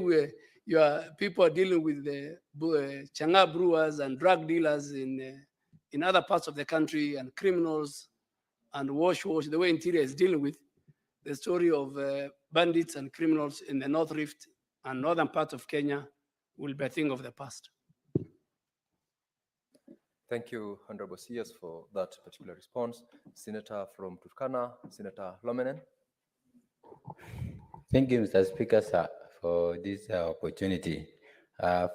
your people are dealing with the Changa brewers and drug dealers in other parts of the country and criminals and wash, the way Interior is dealing with the story of bandits and criminals in the North Rift and northern part of Kenya will be a thing of the past. Thank you, Honorable CS, for that particular response. Senator from Turkana, Senator Lomenen. Thank you, Mr. Speaker, sir, for this opportunity.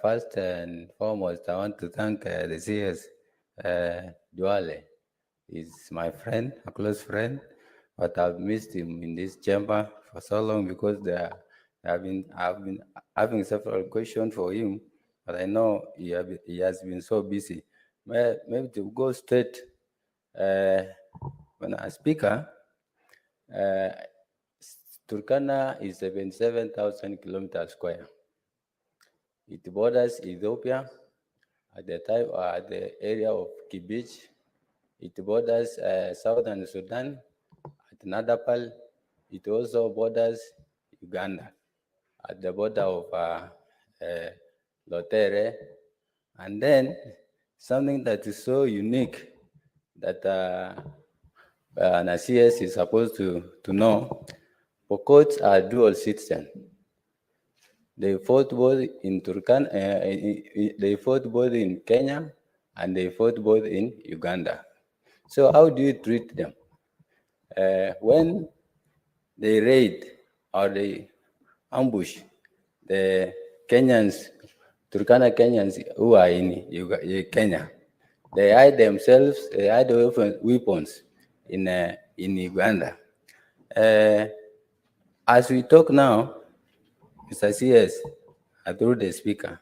First and foremost, I want to thank the CS Duale. He's my friend, a close friend, but I've missed him in this chamber for so long because I've been having several questions for him, but I know he has been so busy. Maybe to go straight, when a speaker, Turkana is 77,000 kilometers square. It borders Ethiopia at the area of Kibich. It borders southern Sudan at Nadapal. It also borders Uganda at the border of Lotere. And then something that is so unique that an CS is supposed to know, Pokots are dual citizen. They fought both in Turkana, they fought both in Kenya, and they fought both in Uganda. So how do you treat them? When they raid or they ambush the Kenyans Turkana Kenyans who are in Kenya. They hide themselves, they hide weapons in Uganda. As we talk now, Mr. CS, through the speaker,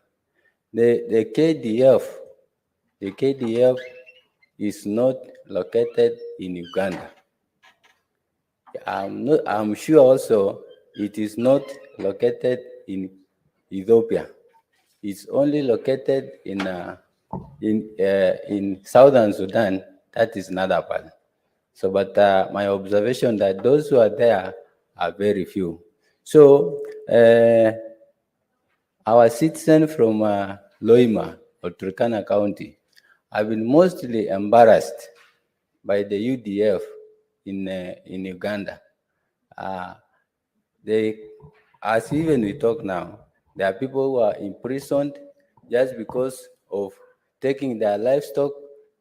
the KDF is not located in Uganda. I'm sure also it is not located in Ethiopia. It's only located in southern Sudan. That is another part. So, but my observation that those who are there are very few. So, our citizens from Loima or Turkana County have been mostly embarrassed by the UDF in Uganda. As even we talk now, there are people who are imprisoned just because of taking their livestock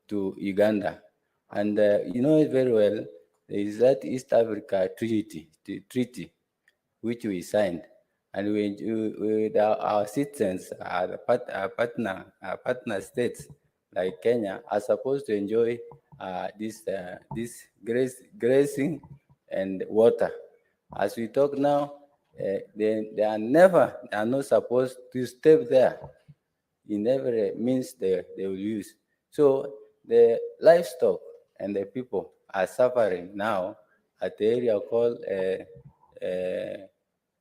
to Uganda. And you know it very well, there is that East Africa treaty which we signed. And our citizens, our partner states like Kenya, are supposed to enjoy this grazing and water. As we talk now, they are not supposed to step there in every means they will use. So the livestock and the people are suffering now at the area called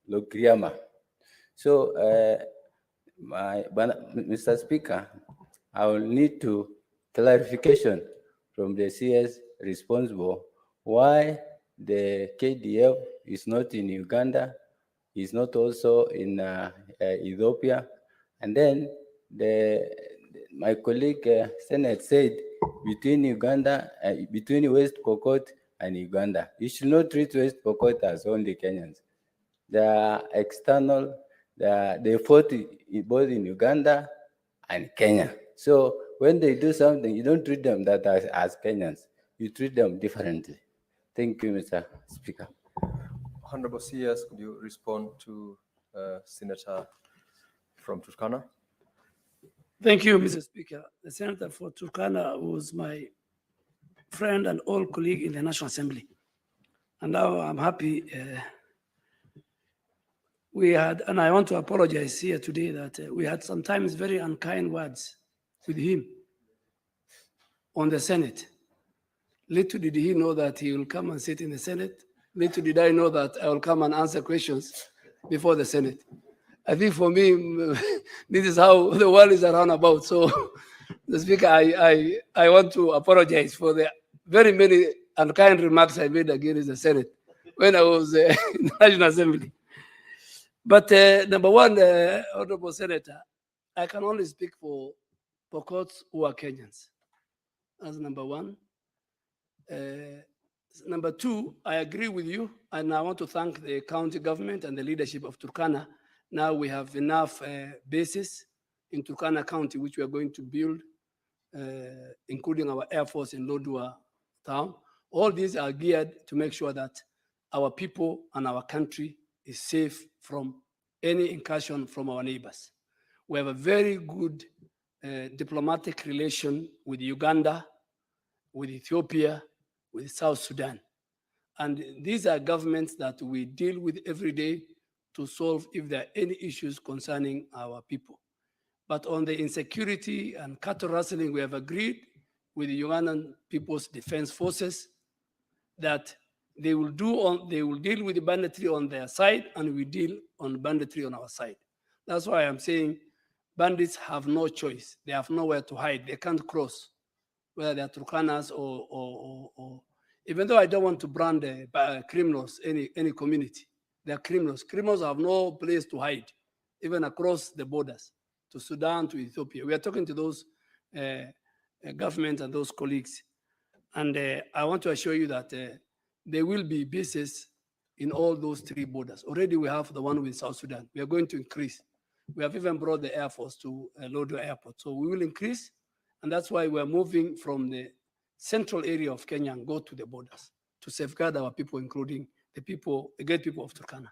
Logriama. So, Mr. Speaker, I will need to clarification from the CS responsible why the KDF is not in Uganda, is not also in Ethiopia, and then my colleague Senate said between Uganda, between West Pokot and Uganda, you should not treat West Pokot as only Kenyans. They are external. They fought both in Uganda and Kenya. So when they do something, you don't treat them that as Kenyans. You treat them differently. Thank you, Mr. Speaker. Honorable CS, could you respond to Senator from Turkana? Thank you, Mr. Speaker. The senator for Turkana was my friend and old colleague in the National Assembly. And now I'm happy we had, and I want to apologize here today that we had sometimes very unkind words with him on the Senate. Little did he know that he will come and sit in the Senate. Little did I know that I will come and answer questions before the Senate. I think for me, this is how the world is around about. So, the Speaker, I want to apologize for the very many unkind remarks I made against the Senate when I was in the National Assembly. But number one, Honorable Senator, I can only speak for Pokots who are Kenyans. That's number one. Number two, I agree with you, and I want to thank the county government and the leadership of Turkana. Now we have enough bases in Turkana County, which we are going to build, including our Air Force in Lodwar town. All these are geared to make sure that our people and our country is safe from any incursion from our neighbors. We have a very good diplomatic relation with Uganda, with Ethiopia, with South Sudan. And these are governments that we deal with every day to solve if there are any issues concerning our people. But on the insecurity and cattle rustling, we have agreed with the Ugandan People's Defense Forces that they will deal with the banditry on their side, and we deal on banditry on our side. That's why I'm saying bandits have no choice. They have nowhere to hide. They can't cross, whether they're Turkanas or even though I don't want to brand criminals, any community. They're criminals. Criminals have no place to hide, even across the borders to Sudan, to Ethiopia. We are talking to those governments and those colleagues. And I want to assure you that there will be bases in all those three borders. Already we have the one with South Sudan. We are going to increase. We have even brought the Air Force to Lodwar Airport. So we will increase, and that's why we're moving from the central area of Kenya and go to the borders to safeguard our people, including the great people of Turkana.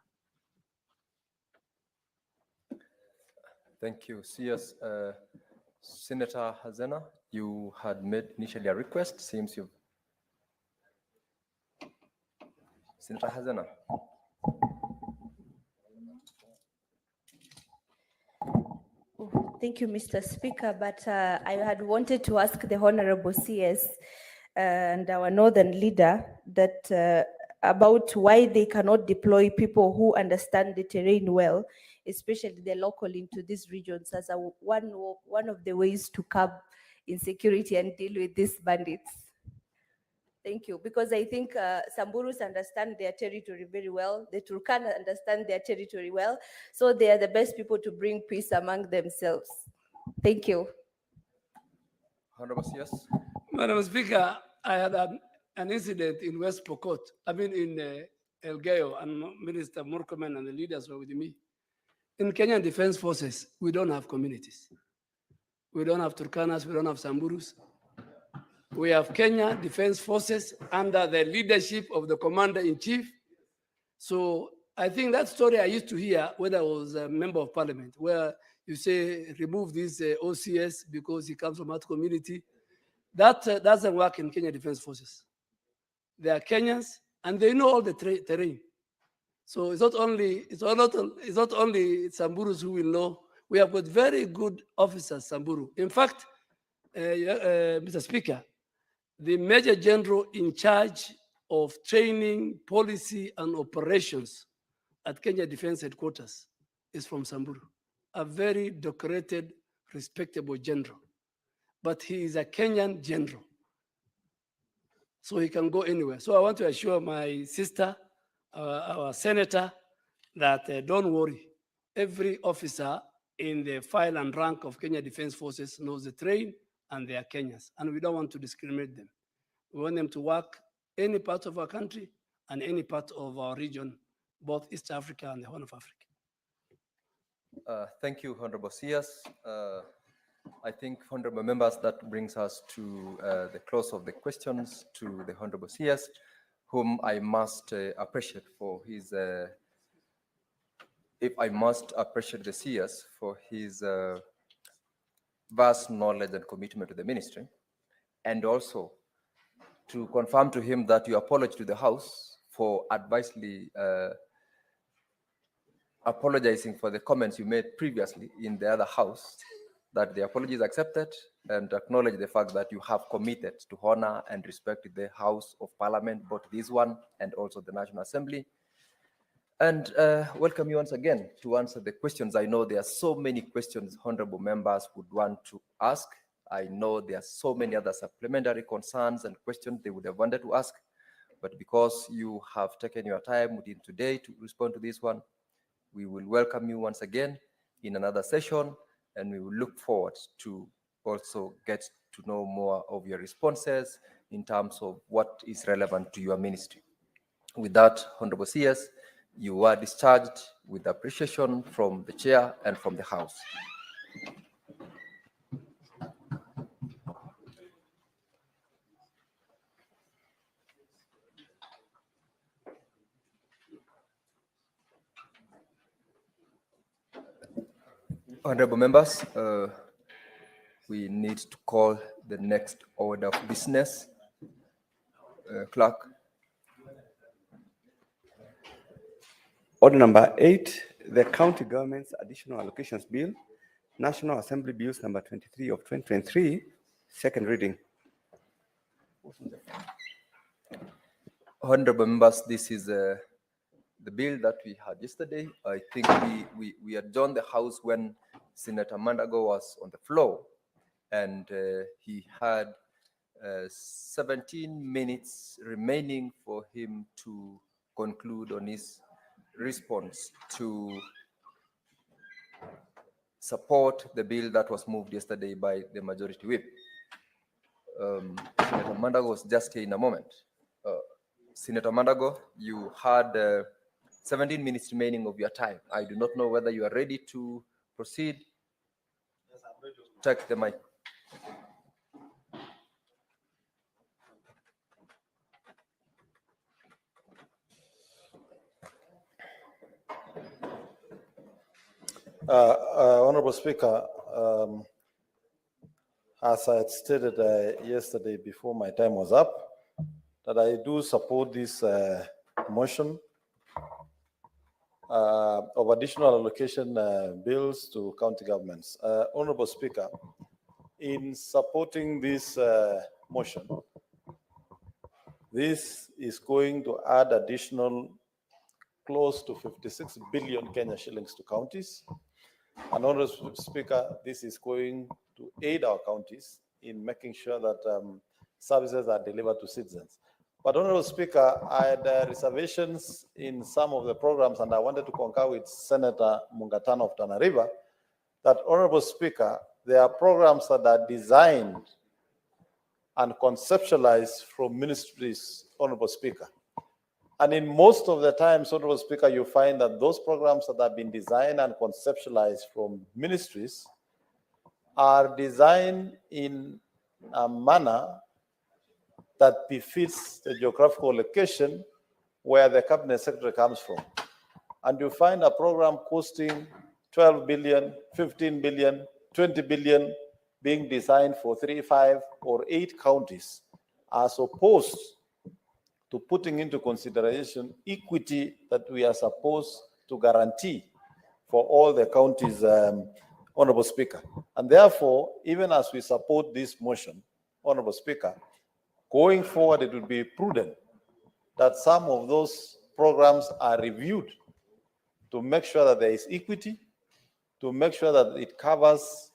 Thank you. CS Senator Hazena, you had made initially a request. Seems you've. Senator Hazena. Thank you, Mr. Speaker, but I had wanted to ask the Honorable CS and our Northern leader that about why they cannot deploy people who understand the terrain well, especially the local into these regions as one of the ways to curb insecurity and deal with these bandits. Thank you, because I think Samburus understand their territory very well. The Turkana understand their territory well. So they are the best people to bring peace among themselves. Thank you. Honorable CS. Madam Speaker, I had an incident in West Pokot, in El Gayo, and Minister Murkomen and the leaders were with me. In Kenyan Defense Forces, we don't have communities. We don't have Turkanas, we don't have Samburus. We have Kenya Defense Forces under the leadership of the Commander-in-Chief. So I think that story I used to hear when I was a member of parliament, where you say remove this OCS because he comes from that community. That doesn't work in Kenya Defense Forces. They are Kenyans and they know all the terrain. So it's not only Samburus who will know. We have got very good officers, Samburu. In fact, Mr. Speaker, the Major General in charge of training, policy, and operations at Kenya Defense Headquarters is from Samburu, a very decorated, respectable general. But he is a Kenyan general, so he can go anywhere. So I want to assure my sister, our senator, that don't worry. Every officer in the file and rank of Kenya Defense Forces knows the terrain and they are Kenyans, and we don't want to discriminate them. We want them to work any part of our country and any part of our region, both East Africa and the Horn of Africa. Thank you, Honorable CS. I think, Honorable members, that brings us to the close of the questions to the Honorable CS, whom I must appreciate for his, if I must appreciate the CS for his vast knowledge and commitment to the ministry, and also to confirm to him that you apologize to the House for advisedly apologizing for the comments you made previously in the other House, that the apology is accepted, and acknowledge the fact that you have committed to honor and respect the House of Parliament, both this one and also the National Assembly. And welcome you once again to answer the questions. I know there are so many questions honorable members would want to ask. I know there are so many other supplementary concerns and questions they would have wanted to ask, but because you have taken your time within today to respond to this one, we will welcome you once again in another session, and we will look forward to also get to know more of your responses in terms of what is relevant to your ministry. With that, Honorable CS, you are discharged with appreciation from the chair and from the House. Honorable members, we need to call the next order of business. Clerk. Order number 8, the County Government's Additional Allocations Bill, National Assembly Bills number 23 of 2023, second reading. Honorable members, this is the bill that we had yesterday. I think we adjourned the House when Senator Mandago was on the floor, and he had 17 minutes remaining for him to conclude on his response to support the bill that was moved yesterday by the majority whip. Senator Mandago was just here in a moment. Senator Mandago, you had 17 minutes remaining of your time. I do not know whether you are ready to proceed. Yes, I'm ready. Take the mic. Honorable Speaker, as I had stated yesterday before my time was up, that I do support this motion of additional allocation bills to county governments. Honorable Speaker, in supporting this motion, this is going to add additional close to 56 billion Kenya shillings to counties. And Honorable Speaker, this is going to aid our counties in making sure that services are delivered to citizens. But Honorable Speaker, I had reservations in some of the programs, and I wanted to concur with Senator Mungatano of Tana River that, Honorable Speaker, there are programs that are designed and conceptualized from ministries, Honorable Speaker. And in most of the times, Honorable Speaker, you find that those programs that have been designed and conceptualized from ministries are designed in a manner that befits the geographical location where the cabinet secretary comes from. And you find a program costing 12 billion, 15 billion, 20 billion being designed for 3, 5, or 8 counties, as opposed to putting into consideration equity that we are supposed to guarantee for all the counties, Honorable Speaker. And therefore, even as we support this motion, Honorable Speaker, going forward, it would be prudent that some of those programs are reviewed to make sure that there is equity, to make sure that it covers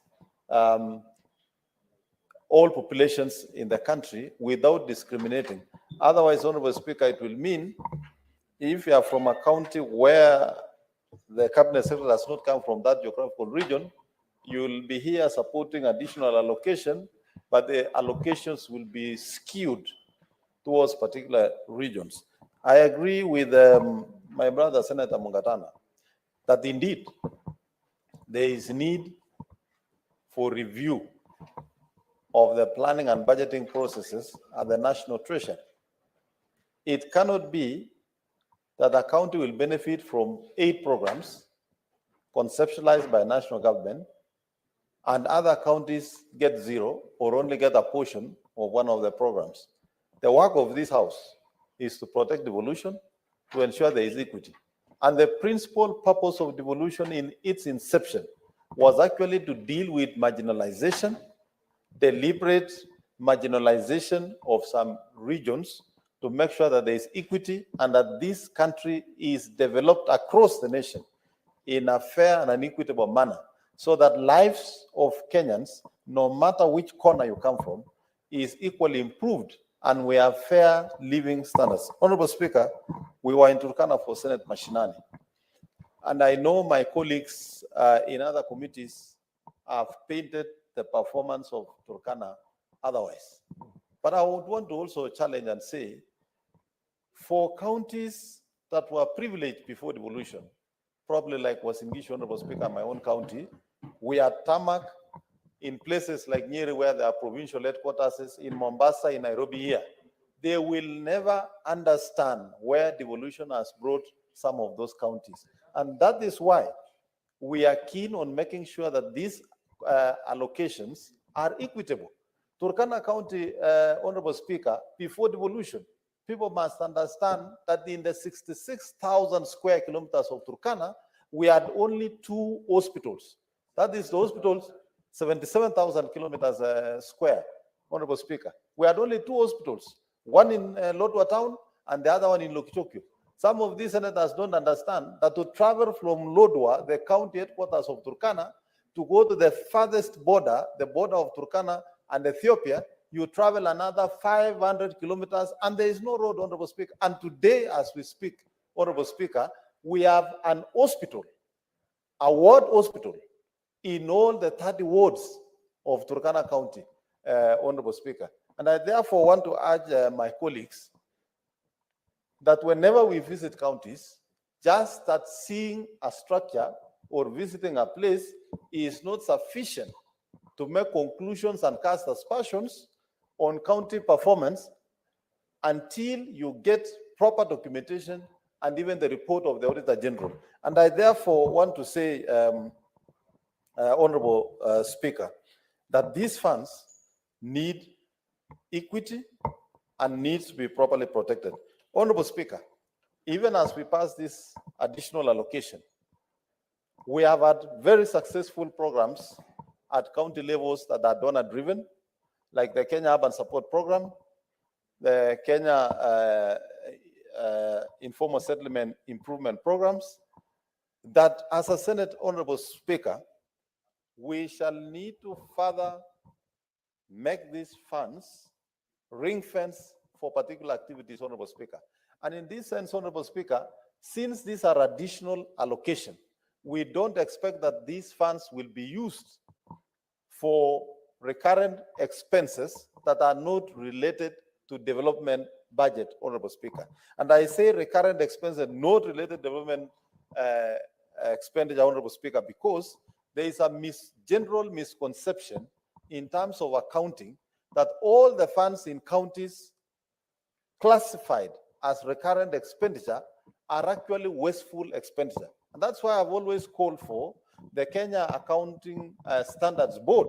all populations in the country without discriminating. Otherwise, Honorable Speaker, it will mean if you are from a county where the cabinet secretary does not come from that geographical region, you will be here supporting additional allocation, but the allocations will be skewed towards particular regions. I agree with my brother, Senator Mungatana, that indeed there is need for review of the planning and budgeting processes at the National Treasury. It cannot be that a county will benefit from 8 programs conceptualized by national government and other counties get 0 or only get a portion of one of the programs. The work of this house is to protect devolution, to ensure there is equity. And the principal purpose of devolution in its inception was actually to deal with marginalization, deliberate marginalization of some regions, to make sure that there is equity and that this country is developed across the nation in a fair and an equitable manner, so that lives of Kenyans, no matter which corner you come from, is equally improved and we have fair living standards. Honorable Speaker, we were in Turkana for Senate Mashinani, and I know my colleagues in other committees have painted the performance of Turkana otherwise. But I would want to also challenge and say, for counties that were privileged before devolution, probably like Uasin Gishu, Honorable Speaker, my own county, we had tarmac in places like Nyeri where there are provincial headquarters, in Mombasa, in Nairobi here. They will never understand where devolution has brought some of those counties. And that is why we are keen on making sure that these allocations are equitable. Turkana County, Honorable Speaker, before devolution, people must understand that in the 66,000 square kilometers of Turkana, we had only 2 hospitals. That is, the hospitals, 77,000 kilometers square, Honorable Speaker. We had only 2 hospitals, one in Lodwar town and the other one in Lokichokio. Some of these senators don't understand that to travel from Lodwar, the county headquarters of Turkana, to go to the farthest border, the border of Turkana and Ethiopia, you travel another 500 kilometers and there is no road, Honorable Speaker. And today, as we speak, Honorable Speaker, we have an hospital, a ward hospital, in all the 30 wards of Turkana County, Honorable Speaker. And I therefore want to urge my colleagues that whenever we visit counties, just that seeing a structure or visiting a place is not sufficient to make conclusions and cast aspersions on county performance until you get proper documentation and even the report of the Auditor General. And I therefore want to say, Honorable Speaker, that these funds need equity and needs to be properly protected. Honorable Speaker, even as we pass this additional allocation, we have had very successful programs at county levels that are donor-driven, like the Kenya Urban Support Program, the Kenya Informal Settlement Improvement Programs, that as a Senate Honorable Speaker, we shall need to further make these funds ring fence for particular activities, Honorable Speaker. And in this sense, Honorable Speaker, since these are additional allocation, we don't expect that these funds will be used for recurrent expenses that are not related to development budget, Honorable Speaker. And I say recurrent expenses, not related development expenditure, Honorable Speaker, because there is a general misconception in terms of accounting that all the funds in counties classified as recurrent expenditure are actually wasteful expenditure. And that's why I've always called for the Kenya Accounting Standards Board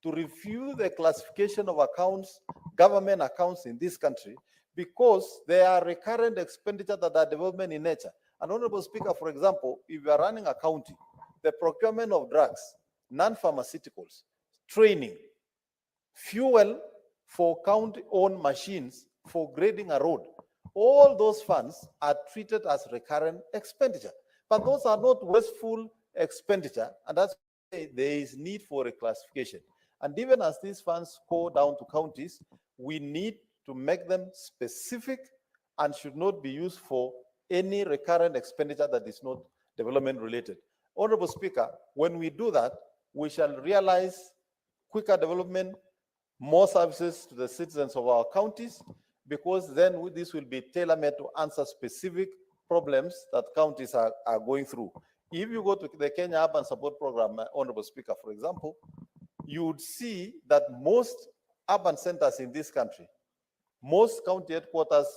to review the classification of accounts, government accounts in this country, because they are recurrent expenditure that are development in nature. And Honorable Speaker, for example, if you are running a county, the procurement of drugs, non-pharmaceuticals, training, fuel for county-owned machines for grading a road, all those funds are treated as recurrent expenditure. But those are not wasteful expenditure, and that's why there is need for a classification. And even as these funds go down to counties, we need to make them specific and should not be used for any recurrent expenditure that is not development related. Honorable Speaker, when we do that, we shall realize quicker development, more services to the citizens of our counties, because then this will be tailor-made to answer specific problems that counties are going through. If you go to the Kenya Urban Support Program, Honorable Speaker, for example, you would see that most urban centers in this country, most county headquarters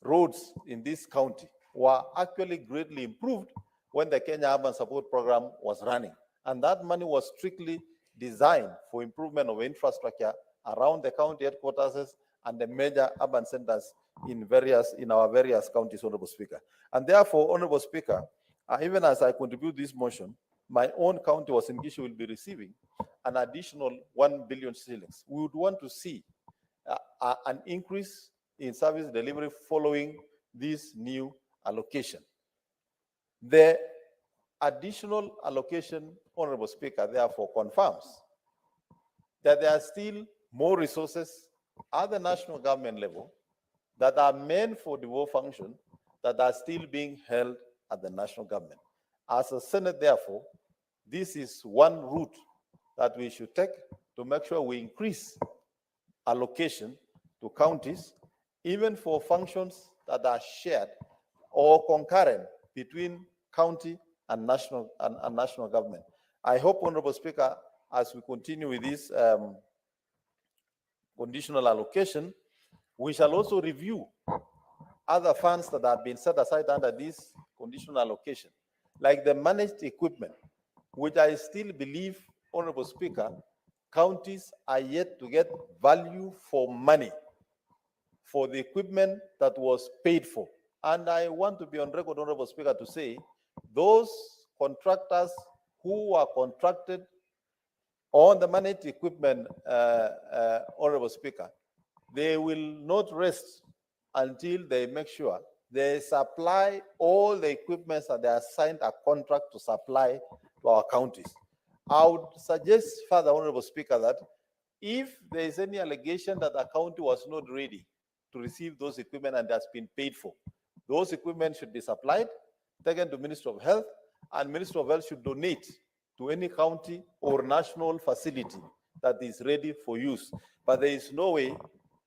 roads in this county were actually greatly improved when the Kenya Urban Support Program was running. And that money was strictly designed for improvement of infrastructure around the county headquarters and the major urban centers in our various counties, Honorable Speaker. And therefore, Honorable Speaker, even as I contribute this motion, my own county, Uasin Gishu, will be receiving an additional 1 billion shillings. We would want to see an increase in service delivery following this new allocation. The additional allocation, Honorable Speaker, therefore confirms that there are still more resources at the national government level that are meant for the war function that are still being held at the national government. As a Senate, therefore, this is one route that we should take to make sure we increase allocation to counties, even for functions that are shared or concurrent between county and national government. I hope, Honorable Speaker, as we continue with this conditional allocation, we shall also review other funds that have been set aside under this conditional allocation, like the managed equipment, which I still believe, Honorable Speaker, counties are yet to get value for money for the equipment that was paid for. And I want to be on record, Honorable Speaker, to say those contractors who are contracted on the managed equipment, Honorable Speaker, they will not rest until they make sure they supply all the equipment that they are signed a contract to supply to our counties. I would suggest further, Honorable Speaker, that if there is any allegation that a county was not ready to receive those equipment and has been paid for, those equipment should be supplied, taken to Ministry of Health, and Ministry of Health should donate to any county or national facility that is ready for use. But there is no way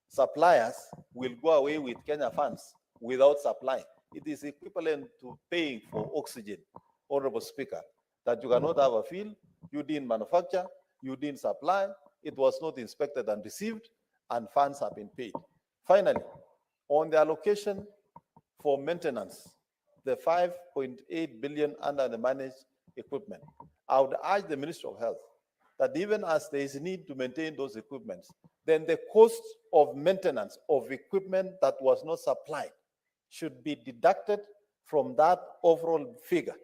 suppliers will go away with Kenya funds without supplying. It is equivalent to paying for oxygen, Honorable Speaker, that you cannot have a field, you didn't manufacture, you didn't supply, it was not inspected and received, and funds have been paid. Finally, on the allocation for maintenance, the 5.8 billion under the managed equipment, I would urge the Ministry of Health that even as there is a need to maintain those equipments, then the cost of maintenance of equipment that was not supplied should be deducted from that overall figure.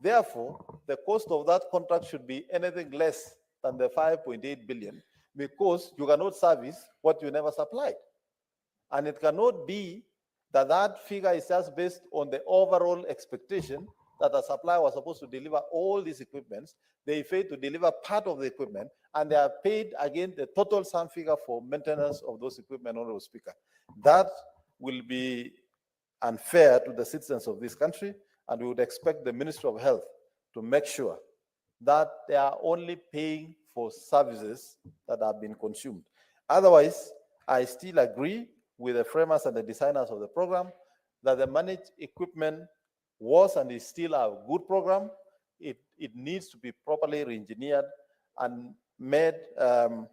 Therefore, the cost of that contract should be anything less than the 5.8 billion, because you cannot service what you never supplied. And it cannot be that that figure is just based on the overall expectation that the supplier was supposed to deliver all these equipments. They failed to deliver part of the equipment, and they are paid again the total sum figure for maintenance of those equipment, Honorable Speaker. That will be unfair to the citizens of this country, and we would expect the Ministry of Health to make sure that they are only paying for services that have been consumed. Otherwise, I still agree with the framers and the designers of the program that the managed equipment was and is still a good program. It needs to be properly re-engineered and made to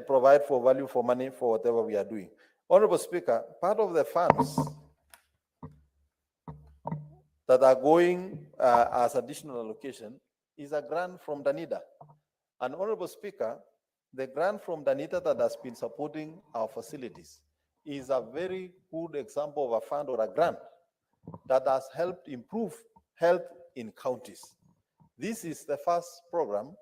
provide for value for money for whatever we are doing. Honorable Speaker, part of the funds that are going as additional allocation is a grant from DANIDA. And Honorable Speaker, the grant from DANIDA that has been supporting our facilities is a very good example of a fund or a grant that has helped improve health in counties. This is the first program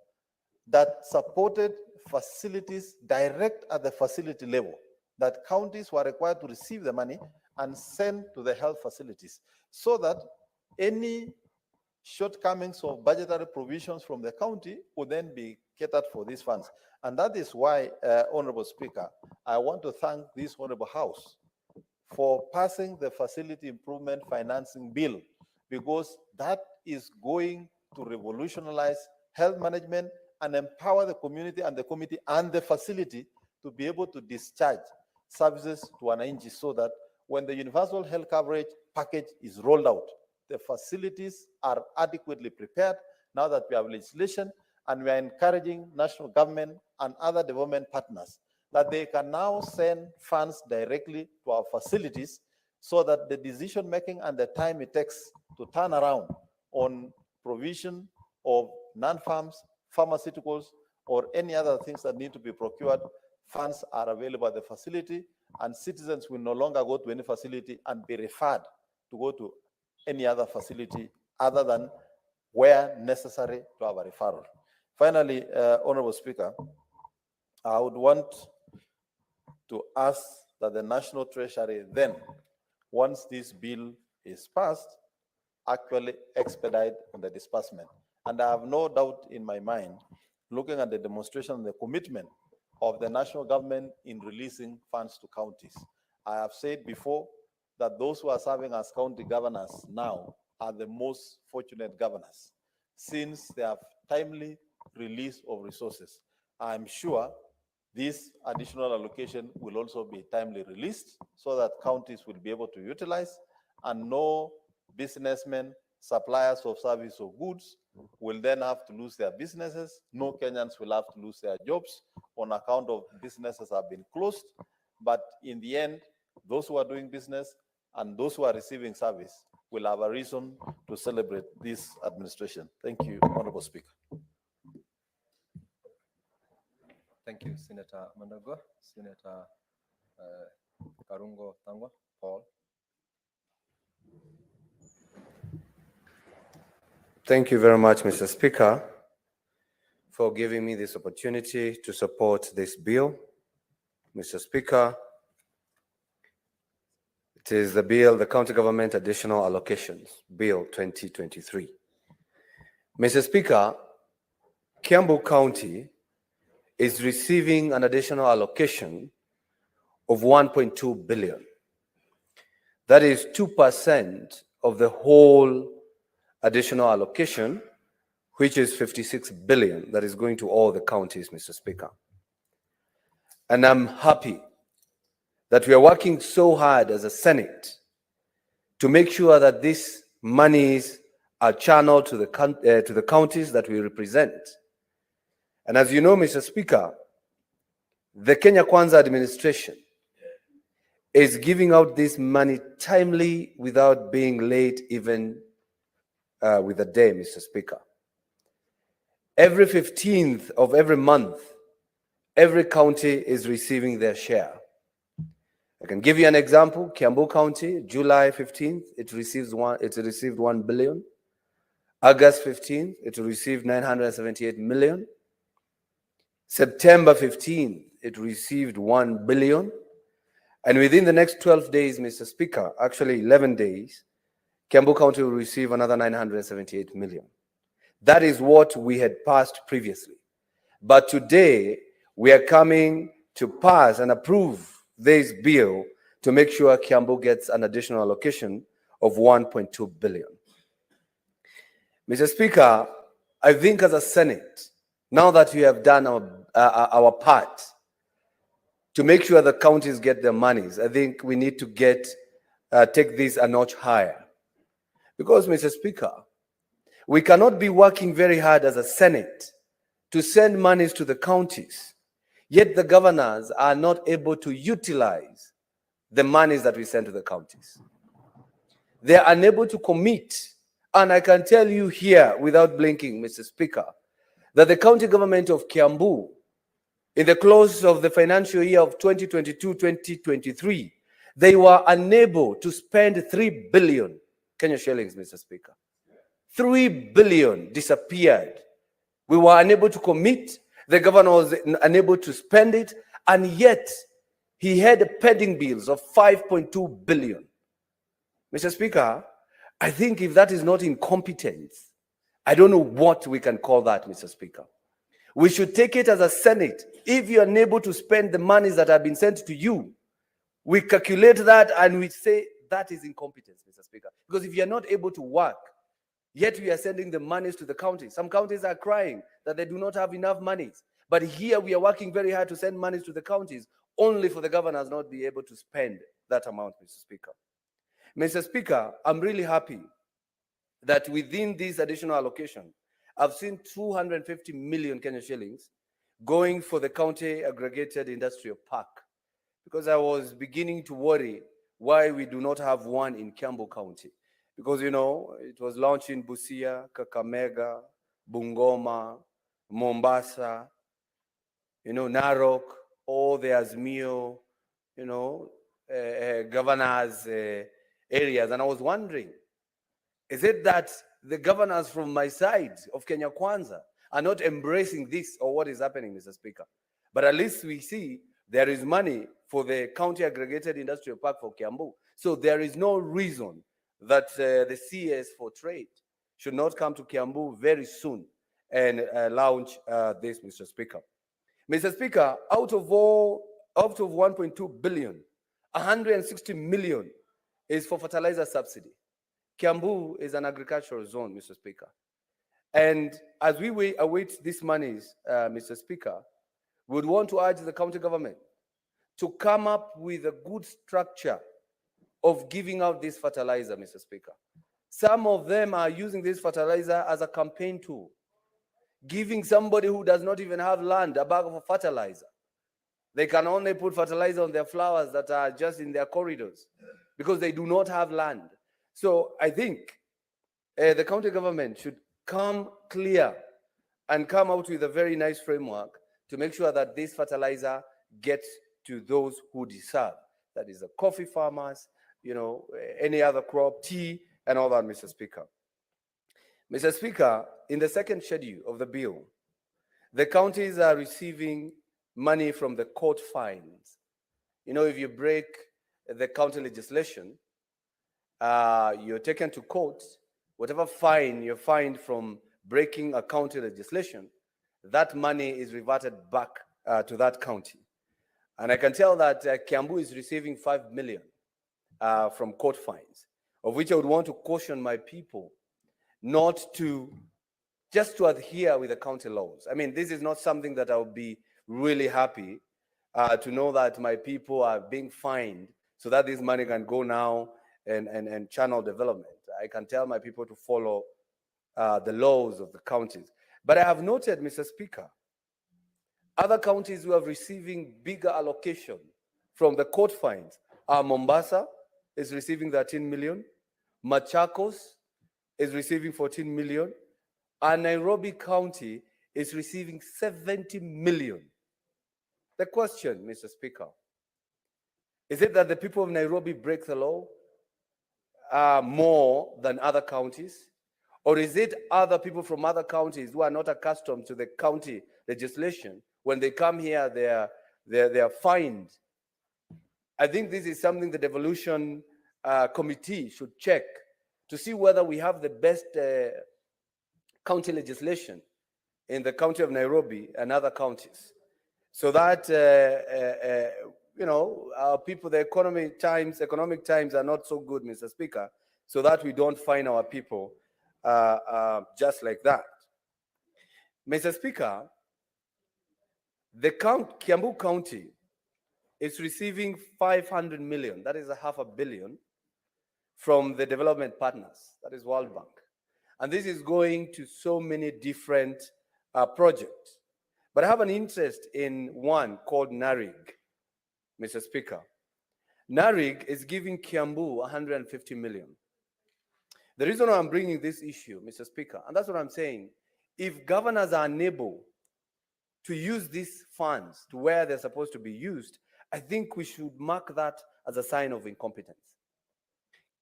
that supported facilities direct at the facility level, that counties were required to receive the money and send to the health facilities, so that any shortcomings of budgetary provisions from the county would then be catered for these funds. And that is why, Honorable Speaker, I want to thank this Honorable House for passing the Facility Improvement Financing Bill, because that is going to revolutionize health management and empower the community and the committee and the facility to be able to discharge services to wananchi, so that when the universal health coverage package is rolled out, the facilities are adequately prepared now that we have legislation, and we are encouraging national government and other development partners that they can now send funds directly to our facilities, so that the decision making and the time it takes to turn around on provision of non-farms, pharmaceuticals, or any other things that need to be procured, funds are available at the facility, and citizens will no longer go to any facility and be referred to go to any other facility other than where necessary to have a referral. Finally, Honorable Speaker, I would want to ask that the National Treasury then, once this bill is passed, actually expedite on the disbursement. And I have no doubt in my mind, looking at the demonstration and the commitment of the national government in releasing funds to counties. I have said before that those who are serving as county governors now are the most fortunate governors, since they have timely release of resources. I'm sure this additional allocation will also be timely released, so that counties will be able to utilize, and no businessmen, suppliers of service or goods will then have to lose their businesses. No Kenyans will have to lose their jobs on account of businesses have been closed. But in the end, those who are doing business and those who are receiving service will have a reason to celebrate this administration. Thank you, Honorable Speaker. Thank you, Senator Mandago. Senator Karungo Tangwa, Paul. Thank you very much, Mr. Speaker, for giving me this opportunity to support this bill. Mr. Speaker, it is the bill, the County Government Additional Allocations Bill 2023. Mr. Speaker, Kiambu County is receiving an additional allocation of 1.2 billion. That is 2% of the whole additional allocation, which is 56 billion that is going to all the counties, Mr. Speaker. And I'm happy that we are working so hard as a Senate to make sure that these monies are channeled to the counties that we represent. And as you know, Mr. Speaker, the Kenya Kwanza administration is giving out this money timely without being late even with the day, Mr. Speaker. Every 15th of every month, every county is receiving their share. I can give you an example. Kiambu County, July 15th, it received 1 billion. August 15th, it received 978 million. September 15th, it received 1 billion. And within the next 12 days, Mr. Speaker, actually 11 days, Kiambu County will receive another 978 million. That is what we had passed previously. But today, we are coming to pass and approve this bill to make sure Kiambu gets an additional allocation of 1.2 billion. Mr. Speaker, I think as a Senate, now that we have done our part to make sure the counties get their monies, I think we need to take this a notch higher. Because, Mr. Speaker, we cannot be working very hard as a Senate to send monies to the counties, yet the governors are not able to utilize the monies that we send to the counties. They are unable to commit. And I can tell you here, without blinking, Mr. Speaker, that the county government of Kiambu, in the close of the financial year of 2022-2023, they were unable to spend 3 billion Kenya shillings, Mr. Speaker. 3 billion disappeared. We were unable to commit. The governor was unable to spend it, and yet he had pending bills of 5.2 billion. Mr. Speaker, I think if that is not incompetence, I don't know what we can call that, Mr. Speaker. We should take it as a Senate. If you're unable to spend the monies that have been sent to you, we calculate that and we say that is incompetence, Mr. Speaker. Because if you're not able to work, yet we are sending the monies to the counties. Some counties are crying that they do not have enough monies. But here we are working very hard to send monies to the counties, only for the governors not be able to spend that amount, Mr. Speaker. Mr. Speaker, I'm really happy that within this additional allocation, I've seen 250 million Kenya shillings going for the county aggregated industrial park, because I was beginning to worry why we do not have one in Kiambu County. Because, you know, it was launched in Busia, Kakamega, Bungoma, Mombasa, you know, Narok, all the Azmio, you know, governors' areas. And I was wondering, is it that the governors from my side of Kenya Kwanza are not embracing this, or what is happening, Mr. Speaker? But at least we see there is money for the county aggregated industrial park for Kiambu. So there is no reason that the CS for trade should not come to Kiambu very soon and launch this, Mr. Speaker. Mr. Speaker, out of 1.2 billion, 160 million is for fertilizer subsidy. Kiambu is an agricultural zone, Mr. Speaker. And as we await these monies, Mr. Speaker, we would want to urge the county government to come up with a good structure of giving out this fertilizer, Mr. Speaker. Some of them are using this fertilizer as a campaign tool, giving somebody who does not even have land a bag of fertilizer. They can only put fertilizer on their flowers that are just in their corridors because they do not have land. So I think the county government should come clear and come out with a very nice framework to make sure that this fertilizer gets to those who deserve. That is the coffee farmers, you know, any other crop, tea, and all that, Mr. Speaker. Mr. Speaker, in the second schedule of the bill, the counties are receiving money from the court fines. You know, if you break the county legislation, you're taken to court, whatever fine you're fined from breaking a county legislation, that money is reverted back to that county. And I can tell that Kiambu is receiving 5 million from court fines, of which I would want to caution my people not to just to adhere with the county laws. I mean, this is not something that I would be really happy to know that my people are being fined so that this money can go now and channel development. I can tell my people to follow the laws of the counties. But I have noted, Mr. Speaker, other counties who are receiving bigger allocation from the court fines are Mombasa is receiving 13 million, Machakos is receiving 14 million, and Nairobi County is receiving 70 million. The question, Mr. Speaker, is it that the people of Nairobi break the law more than other counties? Or is it other people from other counties who are not accustomed to the county legislation? When they come here, they are fined. I think this is something the devolution committee should check to see whether we have the best county legislation in the county of Nairobi and other counties, so that you know, our people, the economic times are not so good, Mr. Speaker, so that we don't fine our people just like that. Mr. Speaker, the Kiambu County is receiving 500 million, that is a $500 million, from the development partners, that is World Bank. And this is going to so many different projects. But I have an interest in one called NARIG, Mr. Speaker. NARIG is giving Kiambu 150 million. The reason why I'm bringing this issue, Mr. Speaker, and that's what I'm saying, if governors are unable to use these funds to where they're supposed to be used, I think we should mark that as a sign of incompetence.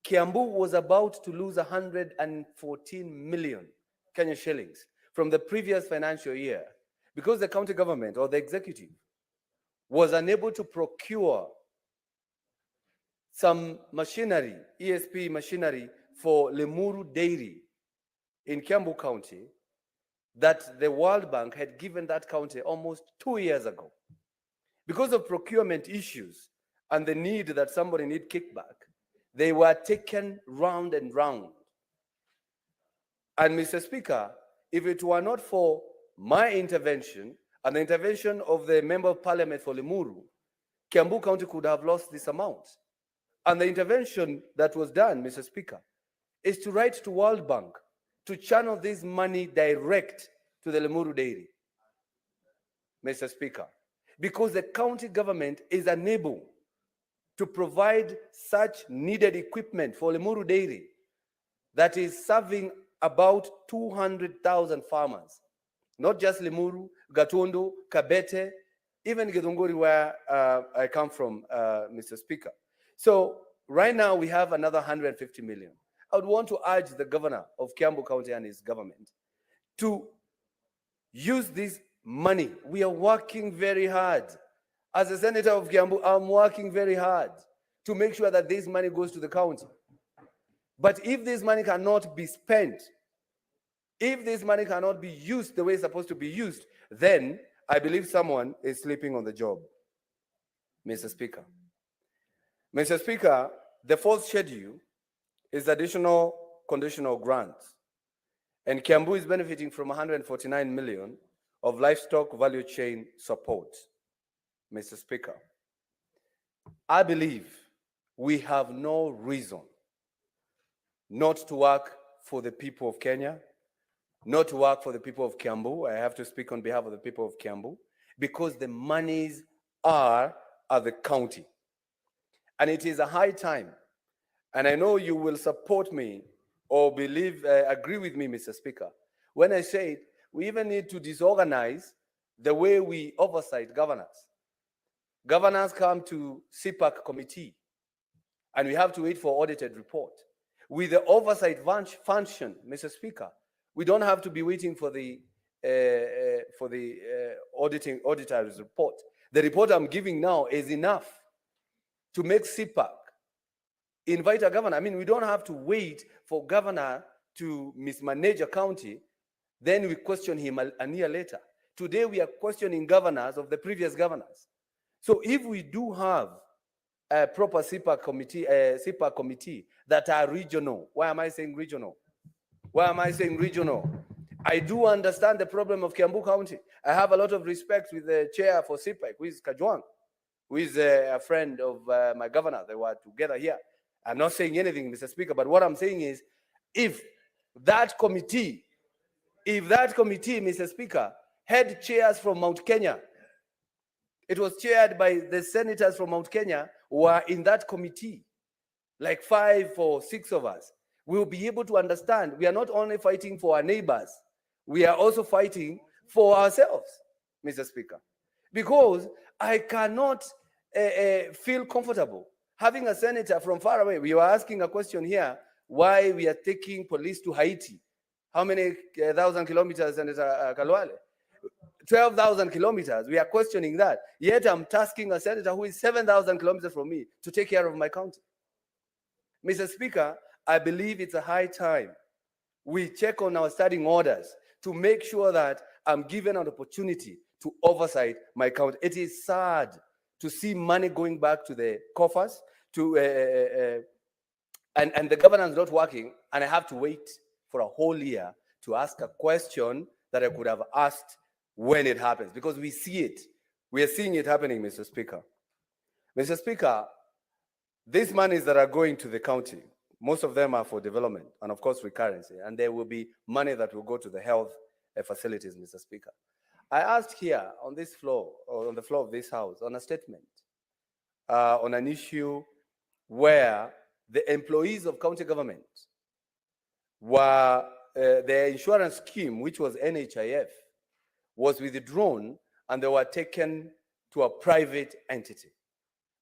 Kiambu was about to lose 114 million Kenya shillings from the previous financial year because the county government or the executive was unable to procure some machinery, ESP machinery for Limuru Dairy in Kiambu County that the World Bank had given that county almost 2 years ago. Because of procurement issues and the need that somebody need kickback, they were taken round and round. And Mr. Speaker, if it were not for my intervention and the intervention of the Member of Parliament for Limuru, Kiambu County could have lost this amount. And the intervention that was done, Mr. Speaker, is to write to World Bank to channel this money direct to the Limuru Dairy, Mr. Speaker, because the county government is unable to provide such needed equipment for Limuru Dairy that is serving about 200,000 farmers, not just Limuru, Gatundu, Kabete, even Githunguri, where I come from, Mr. Speaker. So right now we have another 150 million. I would want to urge the governor of Kiambu County and his government to use this money. We are working very hard. As a senator of Kiambu, I'm working very hard to make sure that this money goes to the county. But if this money cannot be spent, if this money cannot be used the way it's supposed to be used, then I believe someone is sleeping on the job, Mr. Speaker. Mr. Speaker, the fourth schedule is additional conditional grants. And Kiambu is benefiting from 149 million of livestock value chain support, Mr. Speaker. I believe we have no reason not to work for the people of Kenya, not to work for the people of Kiambu. I have to speak on behalf of the people of Kiambu because the monies are at the county. And it is a high time. And I know you will support me or agree with me, Mr. Speaker, when I say we even need to disorganize the way we oversight governors. Governors come to CPAC committee and we have to wait for audited report. With the oversight function, Mr. Speaker, we don't have to be waiting for the auditor's report. The report I'm giving now is enough to make CPAC invite a governor. I mean, we don't have to wait for governor to mismanage a county, then we question him a year later. Today, we are questioning governors of the previous governors. So if we do have a proper CPAC committee that are regional, why am I saying regional? Why am I saying regional? I do understand the problem of Kiambu County. I have a lot of respect with the chair for CPAC, who is Kajwang, who is a friend of my governor. They were together here. I'm not saying anything, Mr. Speaker, but what I'm saying is, if that committee, Mr. Speaker, had chairs from Mount Kenya, it was chaired by the senators from Mount Kenya who are in that committee, like 5 or 6 of us. we'll be able to understand we are not only fighting for our neighbors, we are also fighting for ourselves, Mr. Speaker. Because I cannot feel comfortable having a senator from far away. We were asking a question here, why we are taking police to Haiti. How many thousand kilometers, Senator Kalwale? 12,000 kilometers. We are questioning that. Yet I'm tasking a senator who is 7,000 kilometers from me to take care of my county. Mr. Speaker, I believe it's a high time we check on our standing orders to make sure that I'm given an opportunity to oversight my county. It is sad to see money going back to the coffers, and the governance not working, and I have to wait for a whole year to ask a question that I could have asked when it happens, because we see it. We are seeing it happening, Mr. Speaker. Mr. Speaker, these monies that are going to the county, most of them are for development and, of course, recurrency, and there will be money that will go to the health facilities, Mr. Speaker. I asked here on this floor, or on the floor of this house, on a statement on an issue where the employees of county government were, their insurance scheme, which was NHIF, was withdrawn and they were taken to a private entity.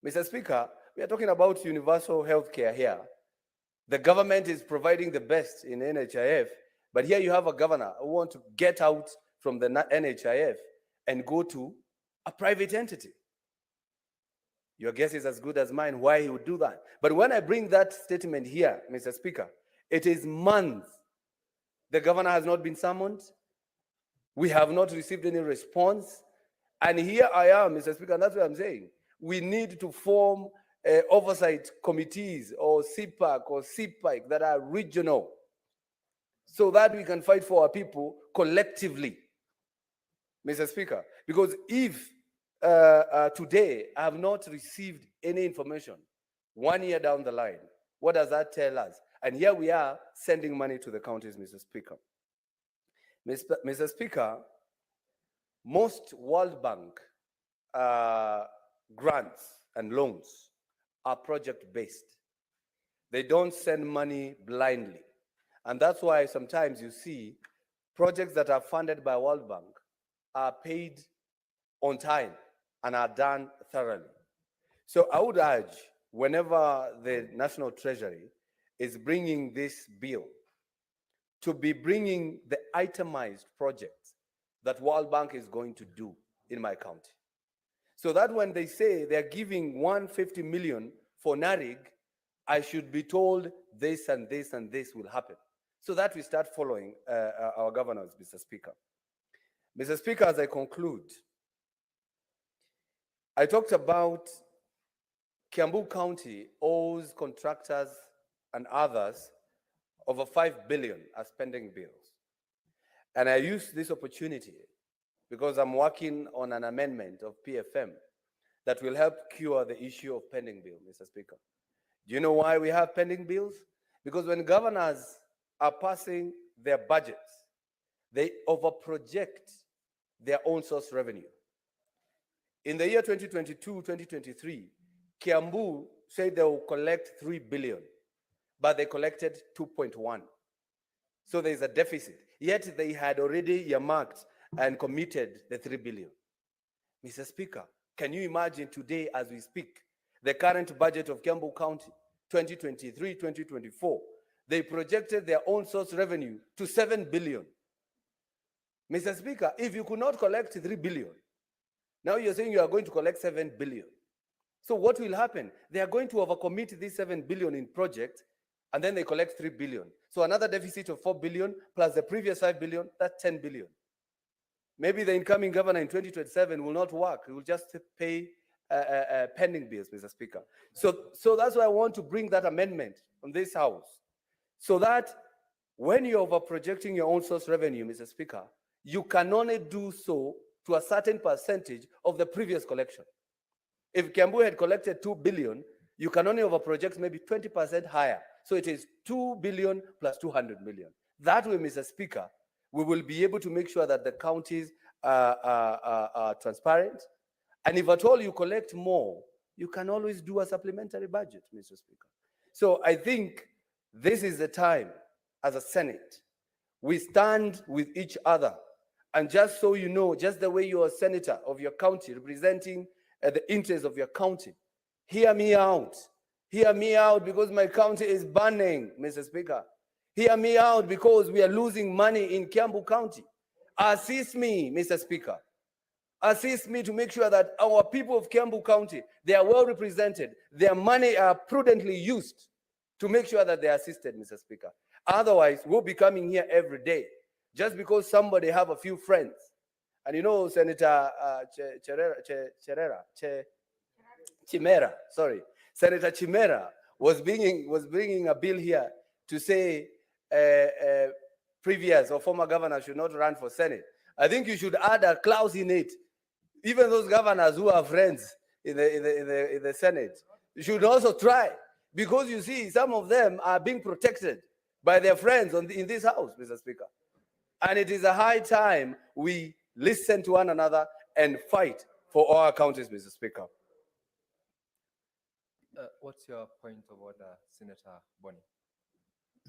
Mr. Speaker, we are talking about universal health care here. The government is providing the best in NHIF, but here you have a governor who wants to get out from the NHIF and go to a private entity. Your guess is as good as mine why he would do that. But when I bring that statement here, Mr. Speaker, it is months. The governor has not been summoned. We have not received any response. And here I am, Mr. Speaker, and that's what I'm saying. We need to form oversight committees or CPAC or CPIC that are regional so that we can fight for our people collectively, Mr. Speaker. Because if today I have not received any information 1 year down the line, what does that tell us? And here we are sending money to the counties, Mr. Speaker. Mr. Speaker, most World Bank grants and loans are project-based. They don't send money blindly. And that's why sometimes you see projects that are funded by World Bank are paid on time and are done thoroughly. So I would urge, whenever the National Treasury is bringing this bill, to be bringing the itemized projects that World Bank is going to do in my county. So that when they say they're giving 150 million for NARIG, I should be told this and this and this will happen. So that we start following our governors, Mr. Speaker. Mr. Speaker, as I conclude, I talked about Kiambu County owes contractors and others over 5 billion as pending bills. And I use this opportunity because I'm working on an amendment of PFM that will help cure the issue of pending bill, Mr. Speaker. Do you know why we have pending bills? Because when governors are passing their budgets, they overproject their own source revenue. In the year 2022-2023, Kiambu said they will collect 3 billion, but they collected 2.1. So there's a deficit. Yet they had already earmarked and committed the 3 billion. Mr. Speaker, can you imagine today as we speak, the current budget of Kiambu County, 2023-2024, they projected their own source revenue to 7 billion. Mr. Speaker, if you could not collect 3 billion, now you're saying you are going to collect 7 billion. So what will happen? They are going to overcommit these 7 billion in projects, and then they collect 3 billion. So another deficit of 4 billion plus the previous 5 billion, that's 10 billion. Maybe the incoming governor in 2027 will not work. He will just pay pending bills, Mr. Speaker. So that's why I want to bring that amendment on this house, so that when you're over-projecting your own source revenue, Mr. Speaker, you can only do so to a certain percentage of the previous collection. If Kiambu had collected 2 billion, you can only over-project maybe 20% higher. So it is 2 billion plus 200 million. That way, Mr. Speaker, we will be able to make sure that the counties are transparent. And if at all you collect more, you can always do a supplementary budget, Mr. Speaker. So I think This is the time, as a Senate, we stand with each other. And just so you know, just the way you're a senator of your county representing the interests of your county, hear me out. Hear me out because my county is burning, Mr. Speaker. Hear me out because we are losing money in Kiambu County. Assist me, Mr. Speaker. Assist me to make sure that our people of Kiambu County, they are well represented. Their money are prudently used to make sure that they are assisted, Mr. Speaker. Otherwise, we'll be coming here every day just because somebody have a few friends. And you know, Senator Chimera, sorry. Senator Chimera was bringing a bill here to say previous or former governors should not run for Senate. I think you should add a clause in it. Even those governors who are friends in the Senate, you should also try. Because you see, some of them are being protected by their friends in this house, Mr. Speaker. And it is a high time we listen to one another and fight for our counties, Mr. Speaker. What's your point of order, Senator Boni?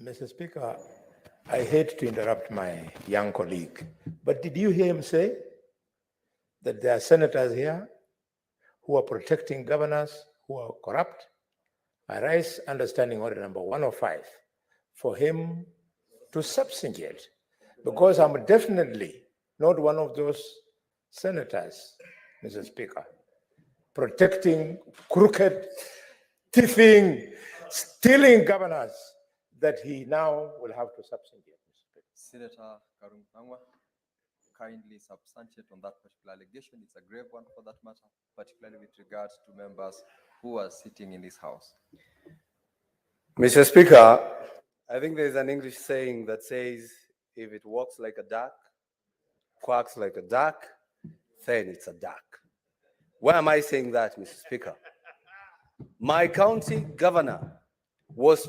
Mr. Speaker, I hate to interrupt my young colleague, but did you hear him say that there are senators here who are protecting governors who are corrupt? I raise understanding order number 105 for him to substantiate, because I'm definitely not one of those senators, Mr. Speaker, protecting crooked, thieving, stealing governors that he now will have to substantiate. Senator Karung Tangwa, kindly substantiate on that particular allegation. It's a grave one for that matter, particularly with regards to members who are sitting in this house. Mr. Speaker, I think there's an English saying that says, if it walks like a duck, quacks like a duck, then it's a duck. Why am I saying that, Mr. Speaker? My county governor was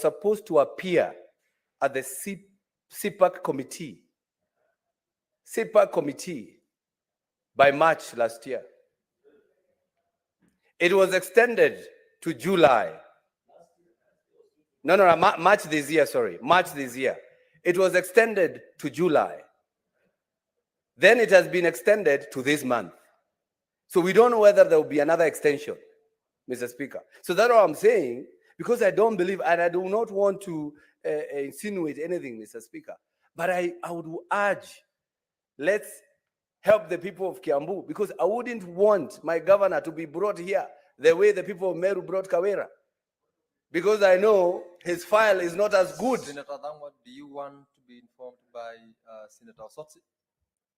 supposed to appear at the CPAC committee by March last year. It was extended to July. No, March this year, sorry. March this year. It was extended to July. Then it has been extended to this month. So we don't know whether there will be another extension, Mr. Speaker. So that's what I'm saying, because I don't believe, and I do not want to insinuate anything, Mr. Speaker, but I would urge, let's help the people of Kiambu, because I wouldn't want my governor to be brought here the way the people of Meru brought Kawera, because I know his file is not as good. Senator Dangwa, do you want to be informed by Senator Sotsi?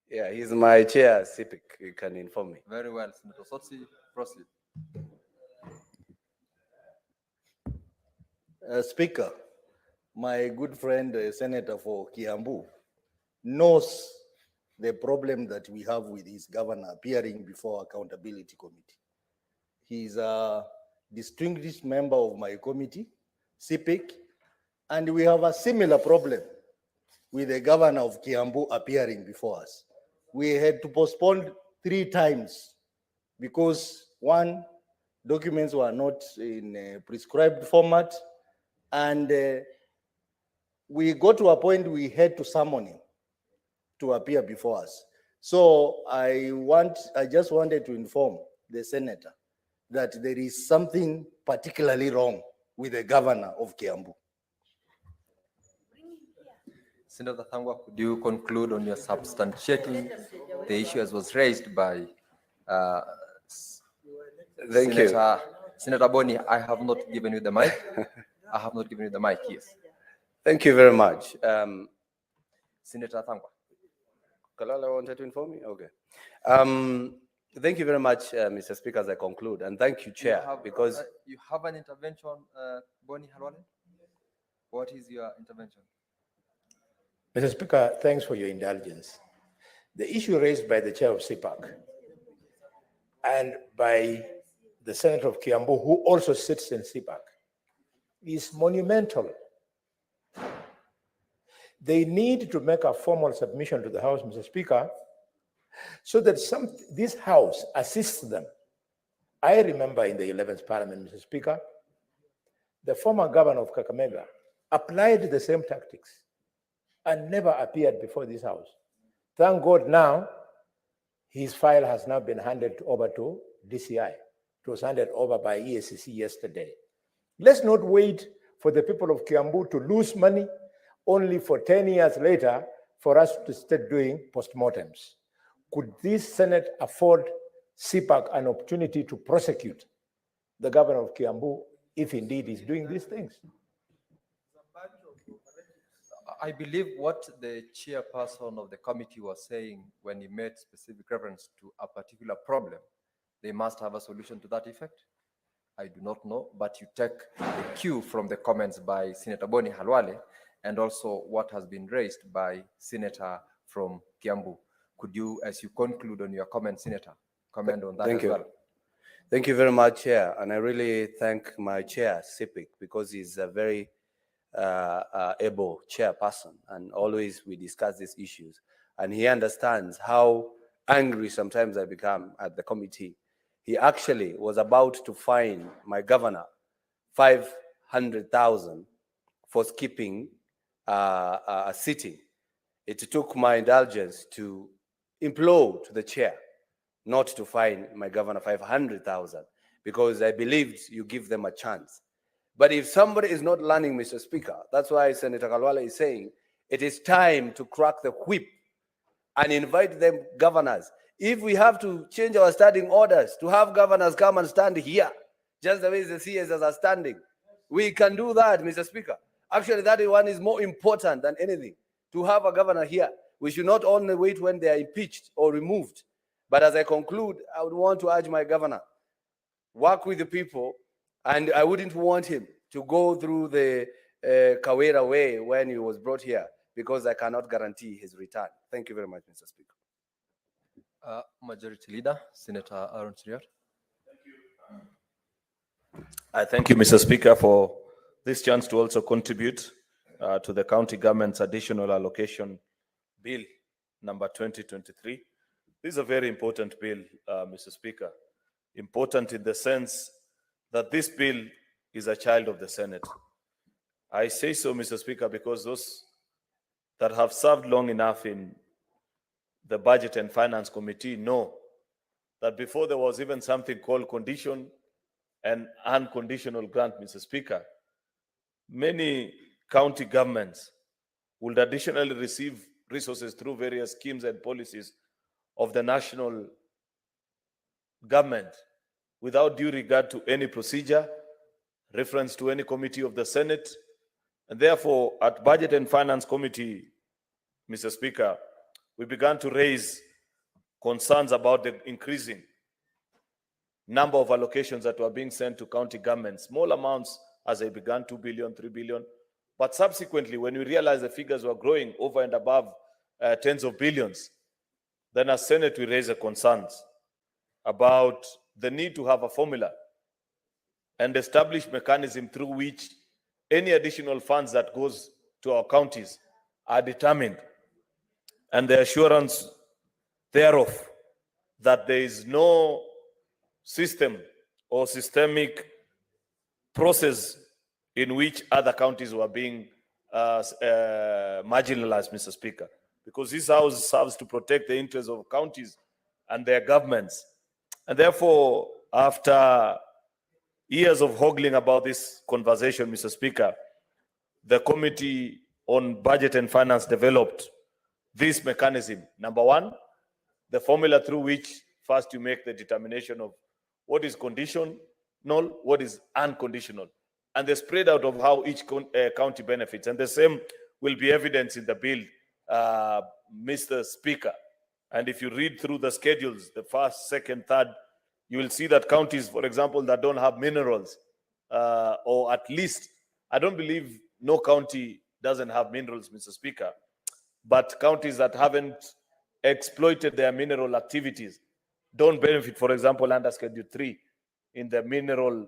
Yeah, he's my chair, CPIC. You can inform me. Very well, Senator Sotsi, proceed. Speaker, my good friend, Senator for Kiambu, knows the problem that we have with his governor appearing before Accountability Committee. He's a distinguished member of my committee, CPIC, and we have a similar problem with the governor of Kiambu appearing before us. We had to postpone 3 times because, one, documents were not in a prescribed format, and we got to a point we had to summon him to appear before us. So I just wanted to inform the senator that there is something particularly wrong with the governor of Kiambu. Senator Thangwa, could you conclude on your substantiating the issue as was raised by Senator Boni? I have not given you the mic. I have not given you the mic, yes. Thank you very much. Senator Thangwa. Kalala wanted to inform me? Okay. Thank you very much, Mr. Speaker, as I conclude. And thank you, Chair, because... you have an intervention, Boni Halwale? What is your intervention? Mr. Speaker, thanks for your indulgence. The issue raised by the chair of CPAC and by the senator of Kiambu, who also sits in CPAC, is monumental. They need to make a formal submission to the House, Mr. Speaker, so that this House assists them. I remember in the 11th Parliament, Mr. Speaker, the former governor of Kakamega applied the same tactics and never appeared before this House. Thank God now, his file has now been handed over to DCI. It was handed over by EACC yesterday. Let's not wait for the people of Kiambu to lose money only for 10 years later for us to start doing postmortems. Could this Senate afford CPAC an opportunity to prosecute the governor of Kiambu if indeed he's doing these things? I believe what the chairperson of the committee was saying when he made specific reference to a particular problem, they must have a solution to that effect. I do not know, but you take the cue from the comments by Senator Boni Halwale and also what has been raised by Senator from Kiambu. Could you, as you conclude on your comment, Senator, comment on that Thank as you. well? Thank you very much, Chair. And I really thank my chair, Sipik, because he's a very able chairperson, and always we discuss these issues. And he understands how angry sometimes I become at the committee. He actually was about to fine my governor 500,000 for skipping a sitting. It took my indulgence to implore to the chair not to fine my governor 500,000 because I believed you give them a chance. But if somebody is not learning, Mr. Speaker, that's why Senator Kalwala is saying it is time to crack the whip and invite them governors. If we have to change our standing orders to have governors come and stand here, just the way the CSs are standing, we can do that, Mr. Speaker. Actually, that one is more important than anything, to have a governor here. We should not only wait when they are impeached or removed. But as I conclude, I would want to urge my governor, work with the people, and I wouldn't want him to go through the Kawera way when he was brought here, because I cannot guarantee his return. Thank you very much, Mr. Speaker. Majority Leader, Senator Aaron Cheriot. I thank you, Mr. Speaker, for this chance to also contribute to the county government's additional allocation bill number 2023. This is a very important bill, Mr. Speaker. Important in the sense that this bill is a child of the Senate. I say so, Mr. Speaker, because those that have served long enough in the Budget and Finance Committee know that before there was even something called condition and unconditional grant, Mr. Speaker, many county governments would additionally receive resources through various schemes and policies of the national government without due regard to any procedure, reference to any committee of the Senate. And therefore, at Budget and Finance Committee, Mr. Speaker, we began to raise concerns about the increasing number of allocations that were being sent to county governments, small amounts as they began, 2 billion, 3 billion. But subsequently, when we realized the figures were growing over and above tens of billions, then as Senate, we raised concerns about the need to have a formula and establish mechanism through which any additional funds that goes to our counties are determined, and the assurance thereof that there is no system or systemic process in which other counties were being marginalized, Mr. Speaker, because this house serves to protect the interests of counties and their governments. And therefore, after years of haggling about this conversation, Mr. Speaker, the Committee on Budget and Finance developed this mechanism. Number one, the formula through which first you make the determination of what is conditional, what is unconditional, and the spread out of how each county benefits. And the same will be evidenced in the bill, Mr. Speaker. And if you read through the schedules, the first, second, third, you will see that counties, for example, that don't have minerals, or at least, I don't believe no county doesn't have minerals, Mr. Speaker, but counties that haven't exploited their mineral activities don't benefit, for example, under Schedule 3 in the mineral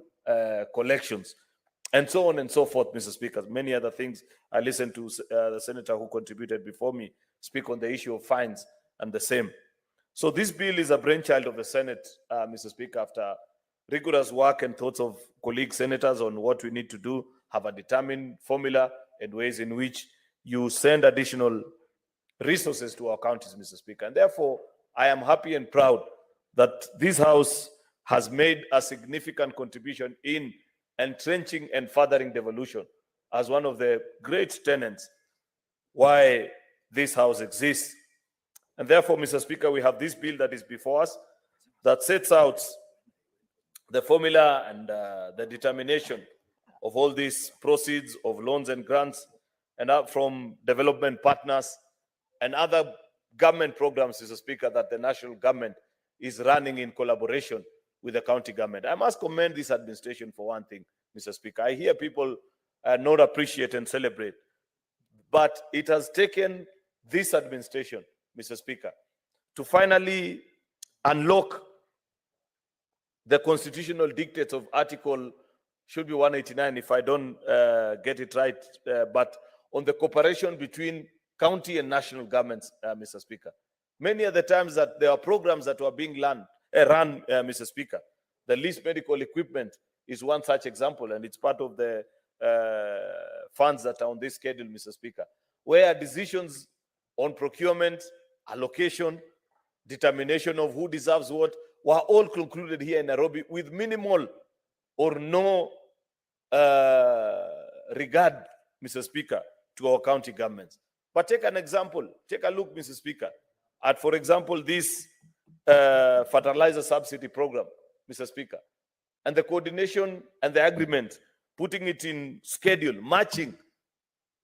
collections, and so on and so forth, Mr. Speaker. Many other things. I listened to the senator who contributed before me speak on the issue of fines and the same. So this bill is a brainchild of the Senate, Mr. Speaker, after rigorous work and thoughts of colleague senators on what we need to do, have a determined formula, and ways in which you send additional resources to our counties, Mr. Speaker. And therefore, I am happy and proud that this House has made a significant contribution in entrenching and furthering devolution as one of the great tenets why this House exists. And therefore, Mr. Speaker, we have this bill that is before us that sets out the formula and the determination of all these proceeds of loans and grants and up from development partners and other government programs, Mr. Speaker, that the national government is running in collaboration with the county government. I must commend this administration for one thing, Mr. Speaker. I hear people not appreciate and celebrate, but it has taken this administration, Mr. Speaker, to finally unlock the constitutional dictates of Article, should be 189 if I don't get it right, but on the cooperation between county and national governments, Mr. Speaker. Many of the times that there are programs that were being run, Mr. Speaker. The least medical equipment is one such example, and it's part of the funds that are on this schedule, Mr. Speaker, where decisions on procurement, allocation, determination of who deserves what were all concluded here in Nairobi with minimal or no regard, Mr. Speaker, to our county governments. But take an example, take a look, Mr. Speaker, at, for example, this fertilizer subsidy program, Mr. Speaker, and the coordination and the agreement, putting it in schedule, matching,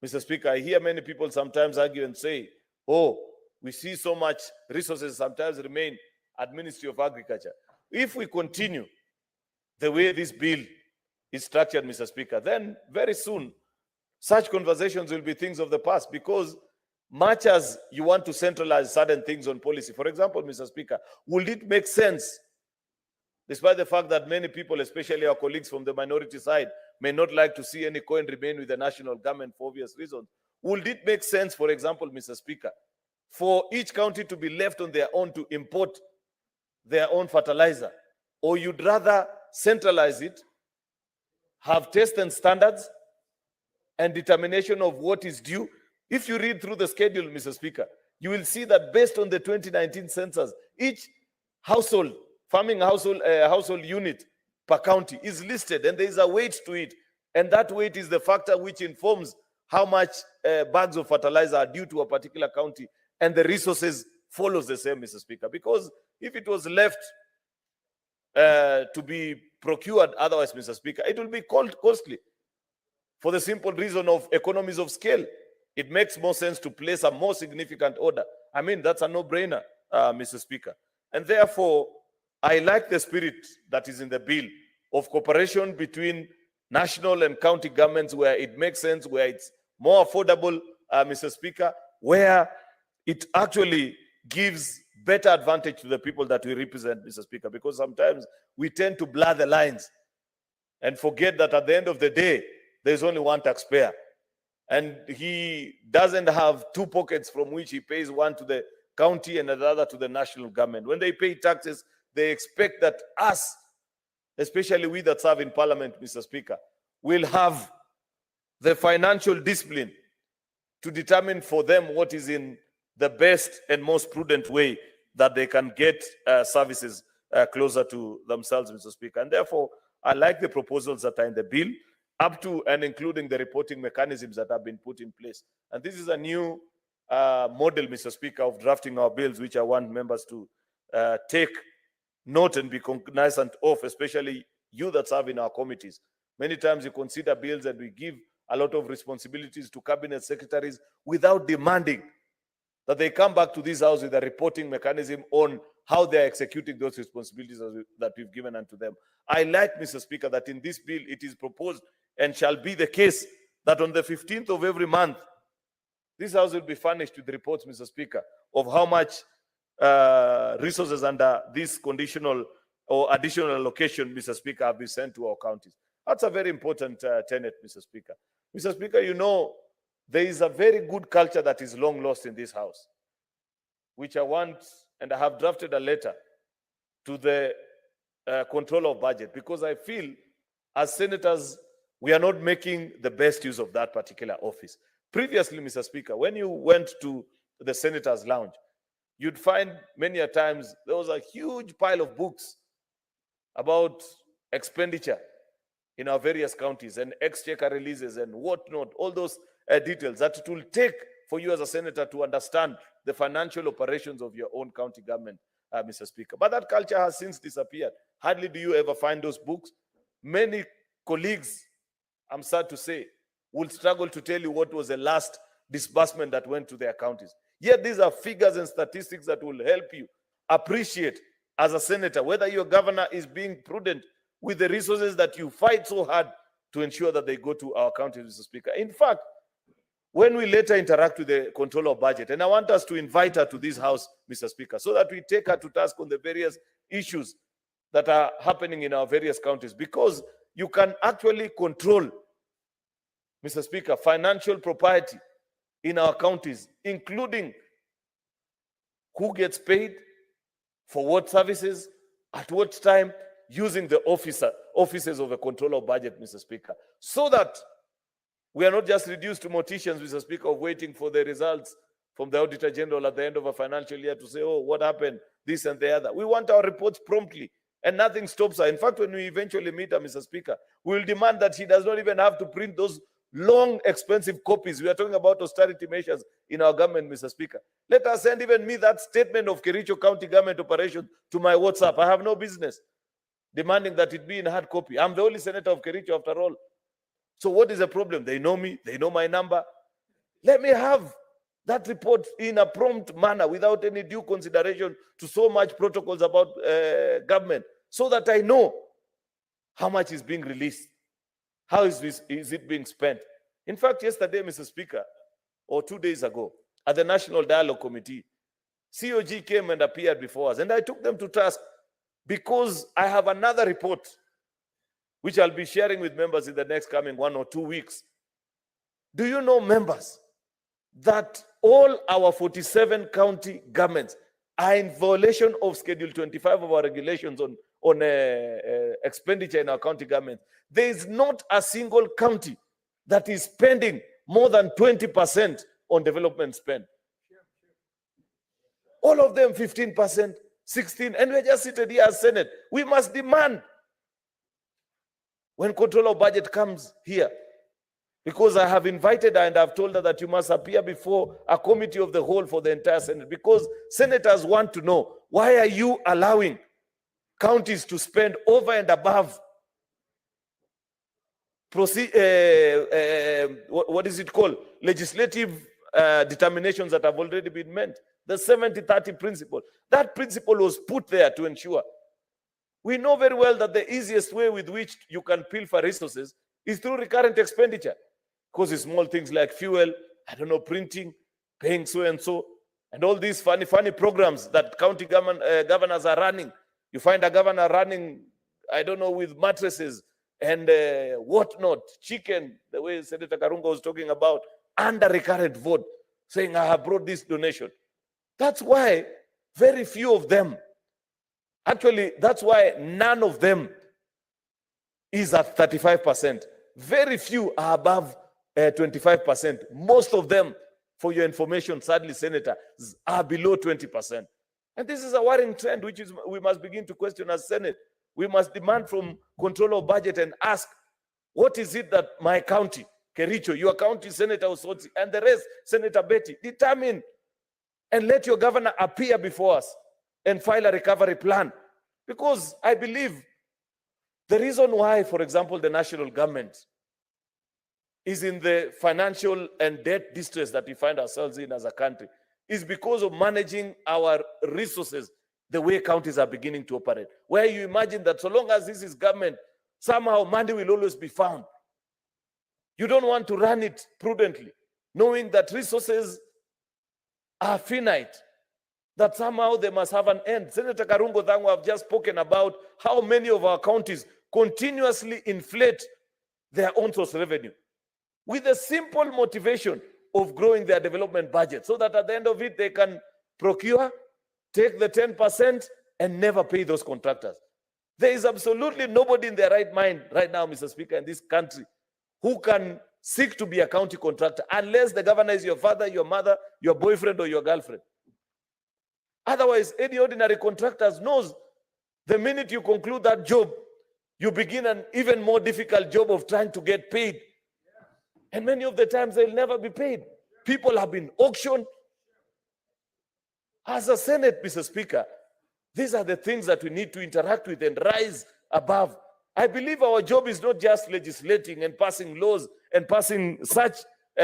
Mr. Speaker. I hear many people sometimes argue and say, oh, we see so much resources sometimes remain at Ministry of Agriculture. If we continue the way this bill is structured, Mr. Speaker, then very soon such conversations will be things of the past, because much as you want to centralize certain things on policy, for example, Mr. Speaker, would it make sense, despite the fact that many people, especially our colleagues from the minority side, may not like to see any coin remain with the national government for obvious reasons, would it make sense, for example, Mr. Speaker, for each county to be left on their own to import their own fertilizer? Or you'd rather centralize it, have tests and standards and determination of what is due? If you read through the schedule, Mr. Speaker, you will see that based on the 2019 census, each household, farming household unit per county is listed, and there is a weight to it. And that weight is the factor which informs how much bags of fertilizer are due to a particular county, and the resources follows the same, Mr. Speaker. Because if it was left to be procured otherwise, Mr. Speaker, it will be costly, for the simple reason of economies of scale. It makes more sense to place a more significant order. I mean, that's a no-brainer, Mr. Speaker. And therefore, I like the spirit that is in the bill of cooperation between national and county governments where it makes sense, where it's more affordable, Mr. Speaker, where it actually gives better advantage to the people that we represent, Mr. Speaker, because sometimes we tend to blur the lines and forget that at the end of the day, there's only one taxpayer. And he doesn't have two pockets from which he pays, one to the county and another to the national government. When they pay taxes, they expect that us, especially we that serve in parliament, Mr. Speaker, will have the financial discipline to determine for them what is in the best and most prudent way that they can get services closer to themselves, Mr. Speaker. And therefore, I like the proposals that are in the bill, up to and including the reporting mechanisms that have been put in place. And this is a new model, Mr. Speaker, of drafting our bills, which I want members to take note and be cognizant of, especially you that serve in our committees. Many times you consider bills and we give a lot of responsibilities to cabinet secretaries without demanding that they come back to this house with a reporting mechanism on how they are executing those responsibilities that we've given unto them. I like, Mr. Speaker, that in this bill it is proposed and shall be the case that on the 15th of every month, this house will be furnished with reports, Mr. Speaker, of how much resources under this conditional or additional allocation, Mr. Speaker, have been sent to our counties. That's a very important tenet, Mr. Speaker. Mr. Speaker, you know, there is a very good culture that is long lost in this house, which I want, and I have drafted a letter to the control of budget, because I feel as senators, we are not making the best use of that particular office. Previously, Mr. Speaker, when you went to the Senator's Lounge, you'd find many a times there was a huge pile of books about expenditure in our various counties and exchequer releases and whatnot, all those details that it will take for you as a senator to understand the financial operations of your own county government, Mr. Speaker. But that culture has since disappeared. Hardly do you ever find those books. Many colleagues, I'm sad to say, will struggle to tell you what was the last disbursement that went to their counties. Yet these are figures and statistics that will help you appreciate as a senator whether your governor is being prudent with the resources that you fight so hard to ensure that they go to our counties, Mr. Speaker. In fact, when we later interact with the controller of budget, and I want us to invite her to this house, Mr. Speaker, so that we take her to task on the various issues that are happening in our various counties, because you can actually control, Mr. Speaker, financial propriety in our counties, including who gets paid, for what services, at what time, using the offices of the controller of budget, Mr. Speaker, so that we are not just reduced to morticians, Mr. Speaker, of waiting for the results from the Auditor General at the end of a financial year to say, oh, what happened, this and the other. We want our reports promptly, and nothing stops her. In fact, when we eventually meet her, Mr. Speaker, we will demand that she does not even have to print those long, expensive copies. We are talking about austerity measures in our government, Mr. Speaker. Let us send even me that statement of Kericho County government operation to my WhatsApp. I have no business demanding that it be in hard copy. I'm the only senator of Kericho after all. So what is the problem? They know me, they know my number. Let me have that report in a prompt manner without any due consideration to so much protocols about government, so that I know how much is being released. How is it being spent? In fact, yesterday, Mr. Speaker, or 2 days ago, at the National Dialogue Committee, COG came and appeared before us, and I took them to task because I have another report which I'll be sharing with members in the next coming 1 or 2 weeks. Do you know, members, that all our 47 county governments are in violation of Schedule 25 of our regulations on expenditure in our county government? There is not a single county that is spending more than 20% on development spend. All of them 15%, 16%, and we're just seated here as Senate. We must demand when control of budget comes here, because I have invited her and I've told her that you must appear before a committee of the whole for the entire Senate, because senators want to know, why are you allowing counties to spend over and above what is it called? Legislative determinations that have already been meant. The 70-30 principle. That principle was put there to ensure. We know very well that the easiest way with which you can pilfer resources is through recurrent expenditure. Because it's small things like fuel, I don't know, printing, paying so and so, and all these funny programs that county governors are running. You find a governor running, I don't know, with mattresses and whatnot, chicken, the way Senator Karungo was talking about, under recurrent vote, saying, I have brought this donation. That's why very few of them, actually, that's why none of them is at 35%. Very few are above 25%. Most of them, for your information, sadly, Senator, are below 20%. And this is a worrying trend, which is we must begin to question as Senate. We must demand from control of budget and ask, what is it that my county, Kericho, your county, Senator Osotsi, and the rest, Senator Betty, determine, and let your governor appear before us and file a recovery plan. Because I believe the reason why, for example, the national government is in the financial and debt distress that we find ourselves in as a country is because of managing our resources the way counties are beginning to operate. Where you imagine that so long as this is government, somehow money will always be found. You don't want to run it prudently, knowing that resources are finite, that somehow they must have an end. Senator Karungo Thango have just spoken about how many of our counties continuously inflate their own source revenue with the simple motivation of growing their development budget, so that at the end of it, they can procure, take the 10% and never pay those contractors. There is absolutely nobody in their right mind right now, Mr. Speaker, in this country who can seek to be a county contractor unless the governor is your father, your mother, your boyfriend, or your girlfriend. Otherwise, any ordinary contractor knows the minute you conclude that job, you begin an even more difficult job of trying to get paid. And many of the times they'll never be paid. People have been auctioned. As a Senate, Mr. Speaker, these are the things that we need to interact with and rise above. I believe our job is not just legislating and passing laws and passing such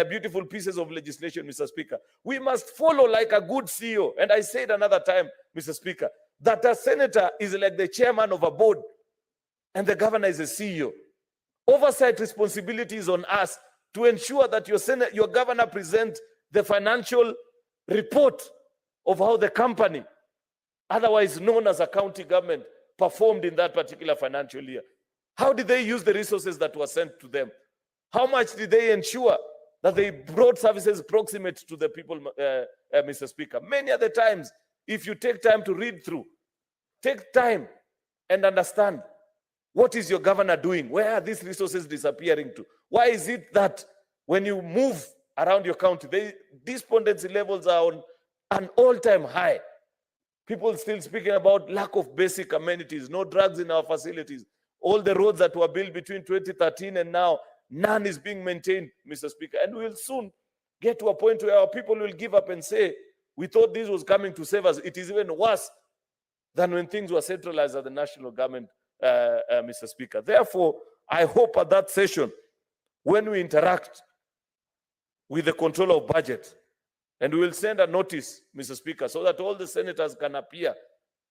beautiful pieces of legislation, Mr. Speaker. We must follow like a good CEO. And I said another time, Mr. Speaker, that a senator is like the chairman of a board and the governor is a CEO. Oversight responsibility is on us to ensure that your governor presents the financial report of how the company, otherwise known as a county government, performed in that particular financial year. How did they use the resources that were sent to them? How much did they ensure that they brought services proximate to the people, Mr. Speaker? Many other times, if you take time to read through, take time and understand, what is your governor doing? Where are these resources disappearing to? Why is it that when you move around your county, despondency levels are on an all-time high? People still speaking about lack of basic amenities, no drugs in our facilities. All the roads that were built between 2013 and now, none is being maintained, Mr. Speaker. And we will soon get to a point where our people will give up and say, we thought this was coming to save us. It is even worse than when things were centralized at the national government, Mr. Speaker. Therefore, I hope at that session, when we interact with the controller of budget, and we will send a notice, Mr. Speaker, so that all the senators can appear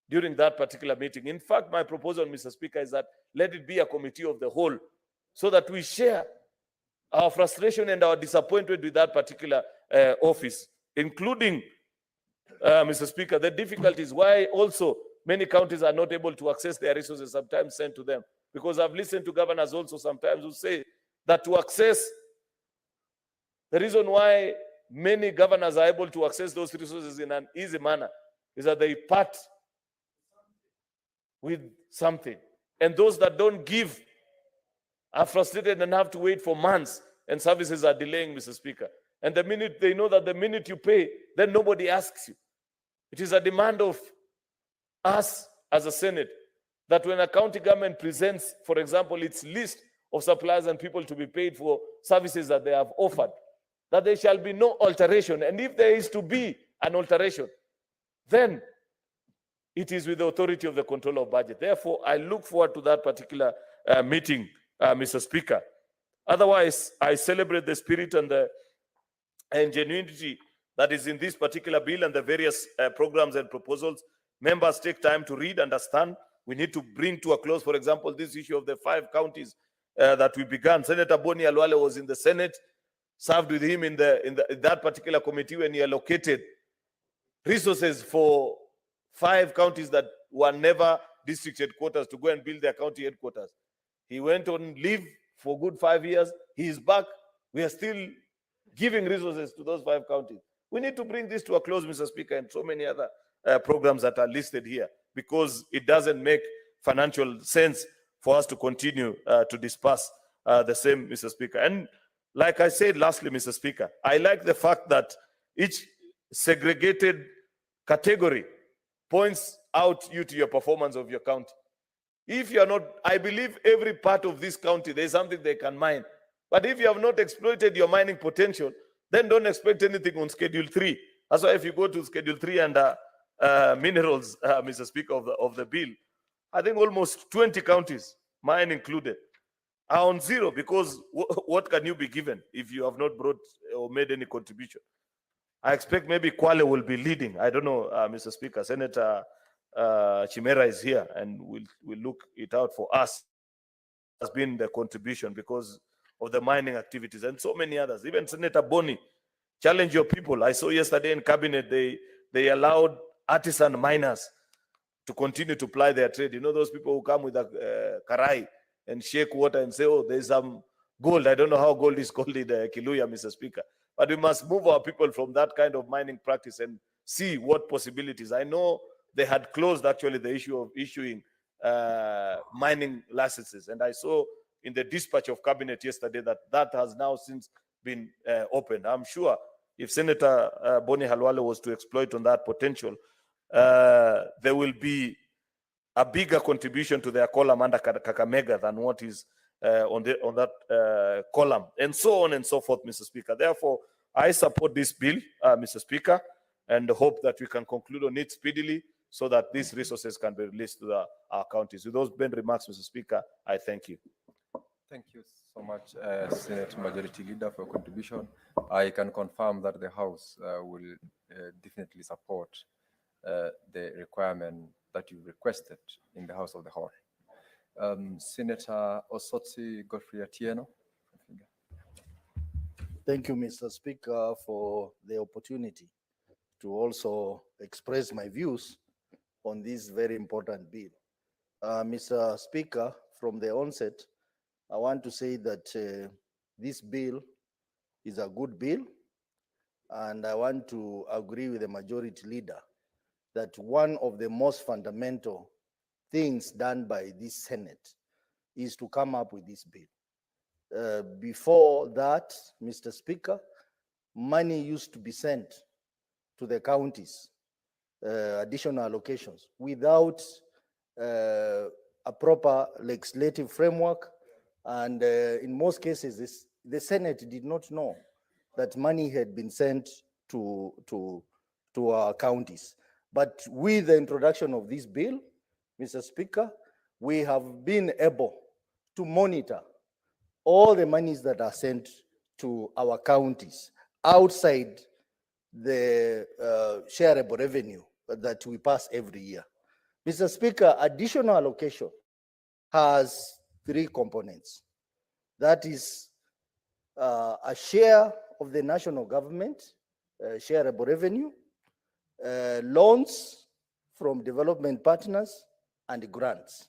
during that particular meeting. In fact, my proposal, Mr. Speaker, is that let it be a committee of the whole, so that we share our frustration and our disappointment with that particular office, including, Mr. Speaker, the difficulties why also many counties are not able to access their resources sometimes sent to them. Because I've listened to governors also sometimes who say that to access, the reason why many governors are able to access those resources in an easy manner is that they part with something. And those that don't give are frustrated and have to wait for months, and services are delaying, Mr. Speaker. And the minute they know that the minute you pay, then nobody asks you. It is a demand of us as a Senate that when a county government presents, for example, its list of suppliers and people to be paid for services that they have offered, that there shall be no alteration. And if there is to be an alteration, then it is with the authority of the controller of budget. Therefore, I look forward to that particular meeting, Mr. Speaker. Otherwise, I celebrate the spirit and the ingenuity that is in this particular bill and the various programs and proposals. Members take time to read, understand. We need to bring to a close, for example, this issue of the 5 counties that we began. Senator Boni Duale was in the Senate, served with him in that particular committee when he allocated resources for 5 counties that were never district headquarters to go and build their county headquarters. He went on leave for good 5 years. He is back. We are still giving resources to those 5 counties. We need to bring this to a close, Mr. Speaker, and so many other programs that are listed here, because it doesn't make financial sense for us to continue to disperse the same, Mr. Speaker. And like I said, lastly, Mr. Speaker, I like the fact that each segregated category points out you to your performance of your county. If you are not, I believe every part of this county, there's something they can mine. But if you have not exploited your mining potential, then don't expect anything on Schedule 3. That's why if you go to Schedule 3 and minerals, Mr. Speaker, of the bill, I think almost 20 counties, mine included, are on zero, because what can you be given if you have not brought or made any contribution? I expect maybe Kwale will be leading. I don't know, Mr. Speaker. Senator Chimera is here, and we'll look it out for us. Has been the contribution because of the mining activities and so many others. Even Senator Boni, challenge your people. I saw yesterday in cabinet, they allowed artisan miners to continue to ply their trade. You know those people who come with a karai and shake water and say, oh, there's some gold. I don't know how gold is called in Kiluya, Mr. Speaker. But we must move our people from that kind of mining practice and see what possibilities. I know they had closed actually the issue of issuing mining licenses. And I saw in the dispatch of cabinet yesterday that has now since been opened. I'm sure if Senator Boni Halwale was to exploit on that potential, there will be a bigger contribution to their column under Kakamega than what is on that column, and so on and so forth, Mr. Speaker. Therefore, I support this bill, Mr. Speaker, and hope that we can conclude on it speedily so that these resources can be released to our counties. With those Ben remarks, Mr. Speaker, I thank you. Thank you so much, Senate Majority Leader, for your contribution. I can confirm that the House will definitely support the requirement that you requested in the House of the Whole. Senator Osotsi Godfrey Atieno. Thank you, Mr. Speaker, for the opportunity to also express my views on this very important bill. Mr. Speaker, from the onset, I want to say that this bill is a good bill, and I want to agree with the majority leader that one of the most fundamental things done by this Senate is to come up with this bill. Before that, Mr. Speaker, money used to be sent to the counties, additional allocations, without a proper legislative framework. And in most cases, the Senate did not know that money had been sent to our counties. But with the introduction of this bill, Mr. Speaker, we have been able to monitor all the monies that are sent to our counties outside the shareable revenue that we pass every year. Mr. Speaker, additional allocation has three components. That is a share of the national government, shareable revenue, loans from development partners, and grants.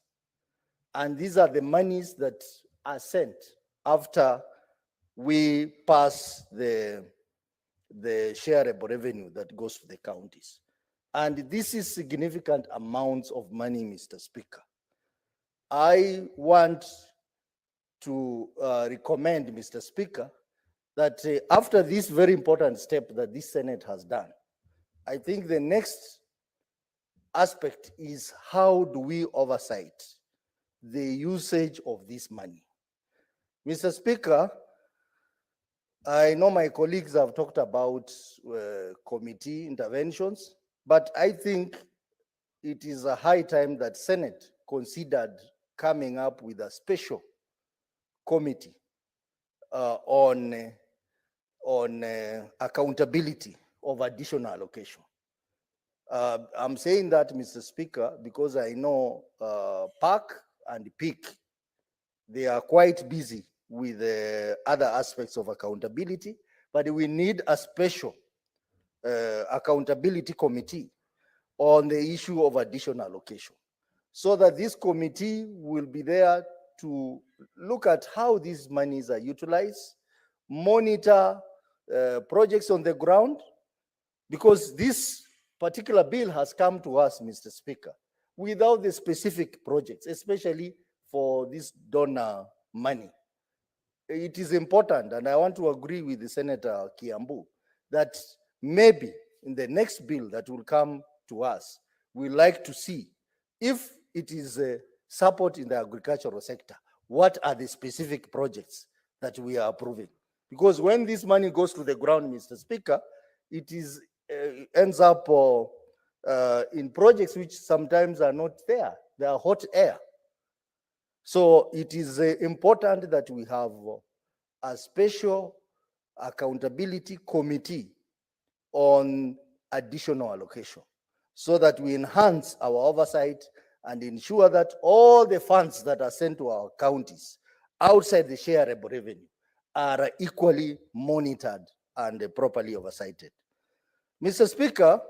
And these are the monies that are sent after we pass the shareable revenue that goes to the counties. And this is significant amounts of money, Mr. Speaker. I want to recommend, Mr. Speaker, that after this very important step that this Senate has done, I think the next aspect is how do we oversight the usage of this money? Mr. Speaker, I know my colleagues have talked about committee interventions, but I think it is a high time that Senate considered coming up with a special committee on accountability of additional allocation. I'm saying that, Mr. Speaker, because I know PAC and PIC, they are quite busy with other aspects of accountability, but we need a special accountability committee on the issue of additional allocation, so that this committee will be there to look at how these monies are utilized, monitor projects on the ground, because this particular bill has come to us, Mr. Speaker, without the specific projects, especially for this donor money. It is important, and I want to agree with the Senator Kiambu, that maybe in the next bill that will come to us, we like to see if it is support in the agricultural sector, what are the specific projects that we are approving? Because when this money goes to the ground, Mr. Speaker, it is ends up in projects which sometimes are not there. They are hot air. So it is important that we have a special accountability committee on additional allocation, so that we enhance our oversight and ensure that all the funds that are sent to our counties outside the shareable revenue are equally monitored and properly oversighted. Mr. Speaker,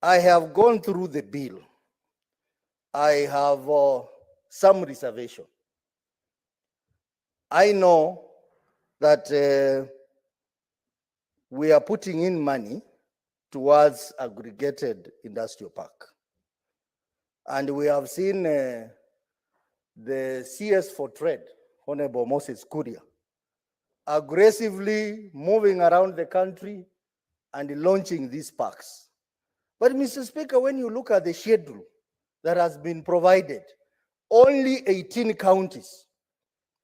I have gone through the bill. I have some reservation. I know that we are putting in money towards aggregated industrial park. And we have seen the CS for trade Honorable Moses Kuria, aggressively moving around the country and launching these parks. But Mr. Speaker, when you look at the schedule that has been provided, only 18 counties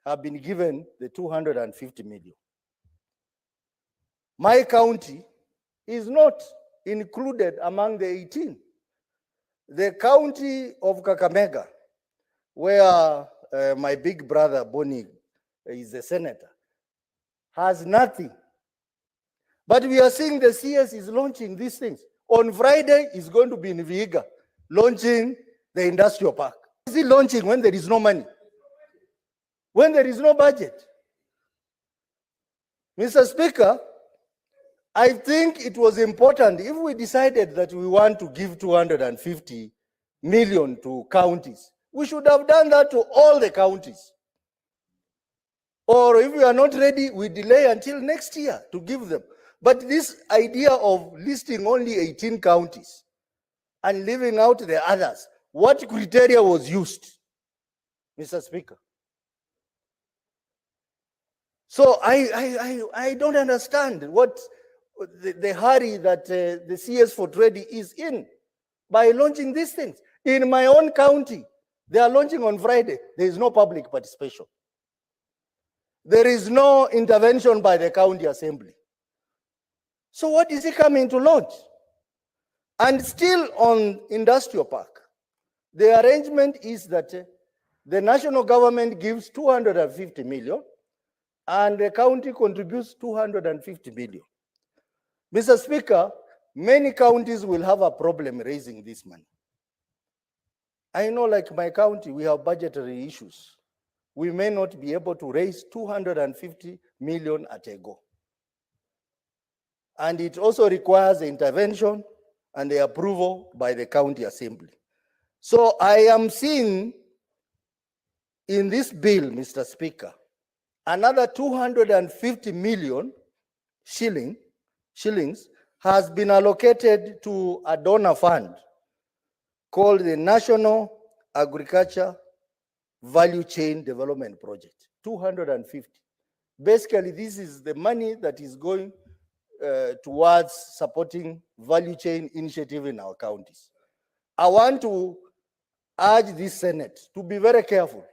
have been given the 250 million. My county is not included among the 18. The county of Kakamega, where my big brother Bonnie is a senator, has nothing. But we are seeing the CS is launching these things. On Friday, he's going to be in Vihiga, launching the industrial park. Is he launching when there is no money? When there is no budget? Mr. Speaker, I think it was important if we decided that we want to give 250 million to counties, we should have done that to all the counties. Or if we are not ready, we delay until next year to give them. But this idea of listing only 18 counties and leaving out the others, what criteria was used, Mr. Speaker? So I don't understand what the hurry that the CS for Trade is in by launching these things. In my own county, they are launching on Friday. There is no public participation. There is no intervention by the county assembly. So what is he coming to launch? And still on industrial park, the arrangement is that the national government gives 250 million and the county contributes 250 million. Mr. Speaker, many counties will have a problem raising this money. I know, like my county, we have budgetary issues. We may not be able to raise 250 million at a go. And it also requires the intervention and the approval by the county assembly. So I am seeing in this bill, Mr. Speaker, another 250 million shillings has been allocated to a donor fund called the National Agriculture Value Chain Development Project, 250. Basically, this is the money that is going towards supporting value chain initiative in our counties. I want to urge this Senate to be very careful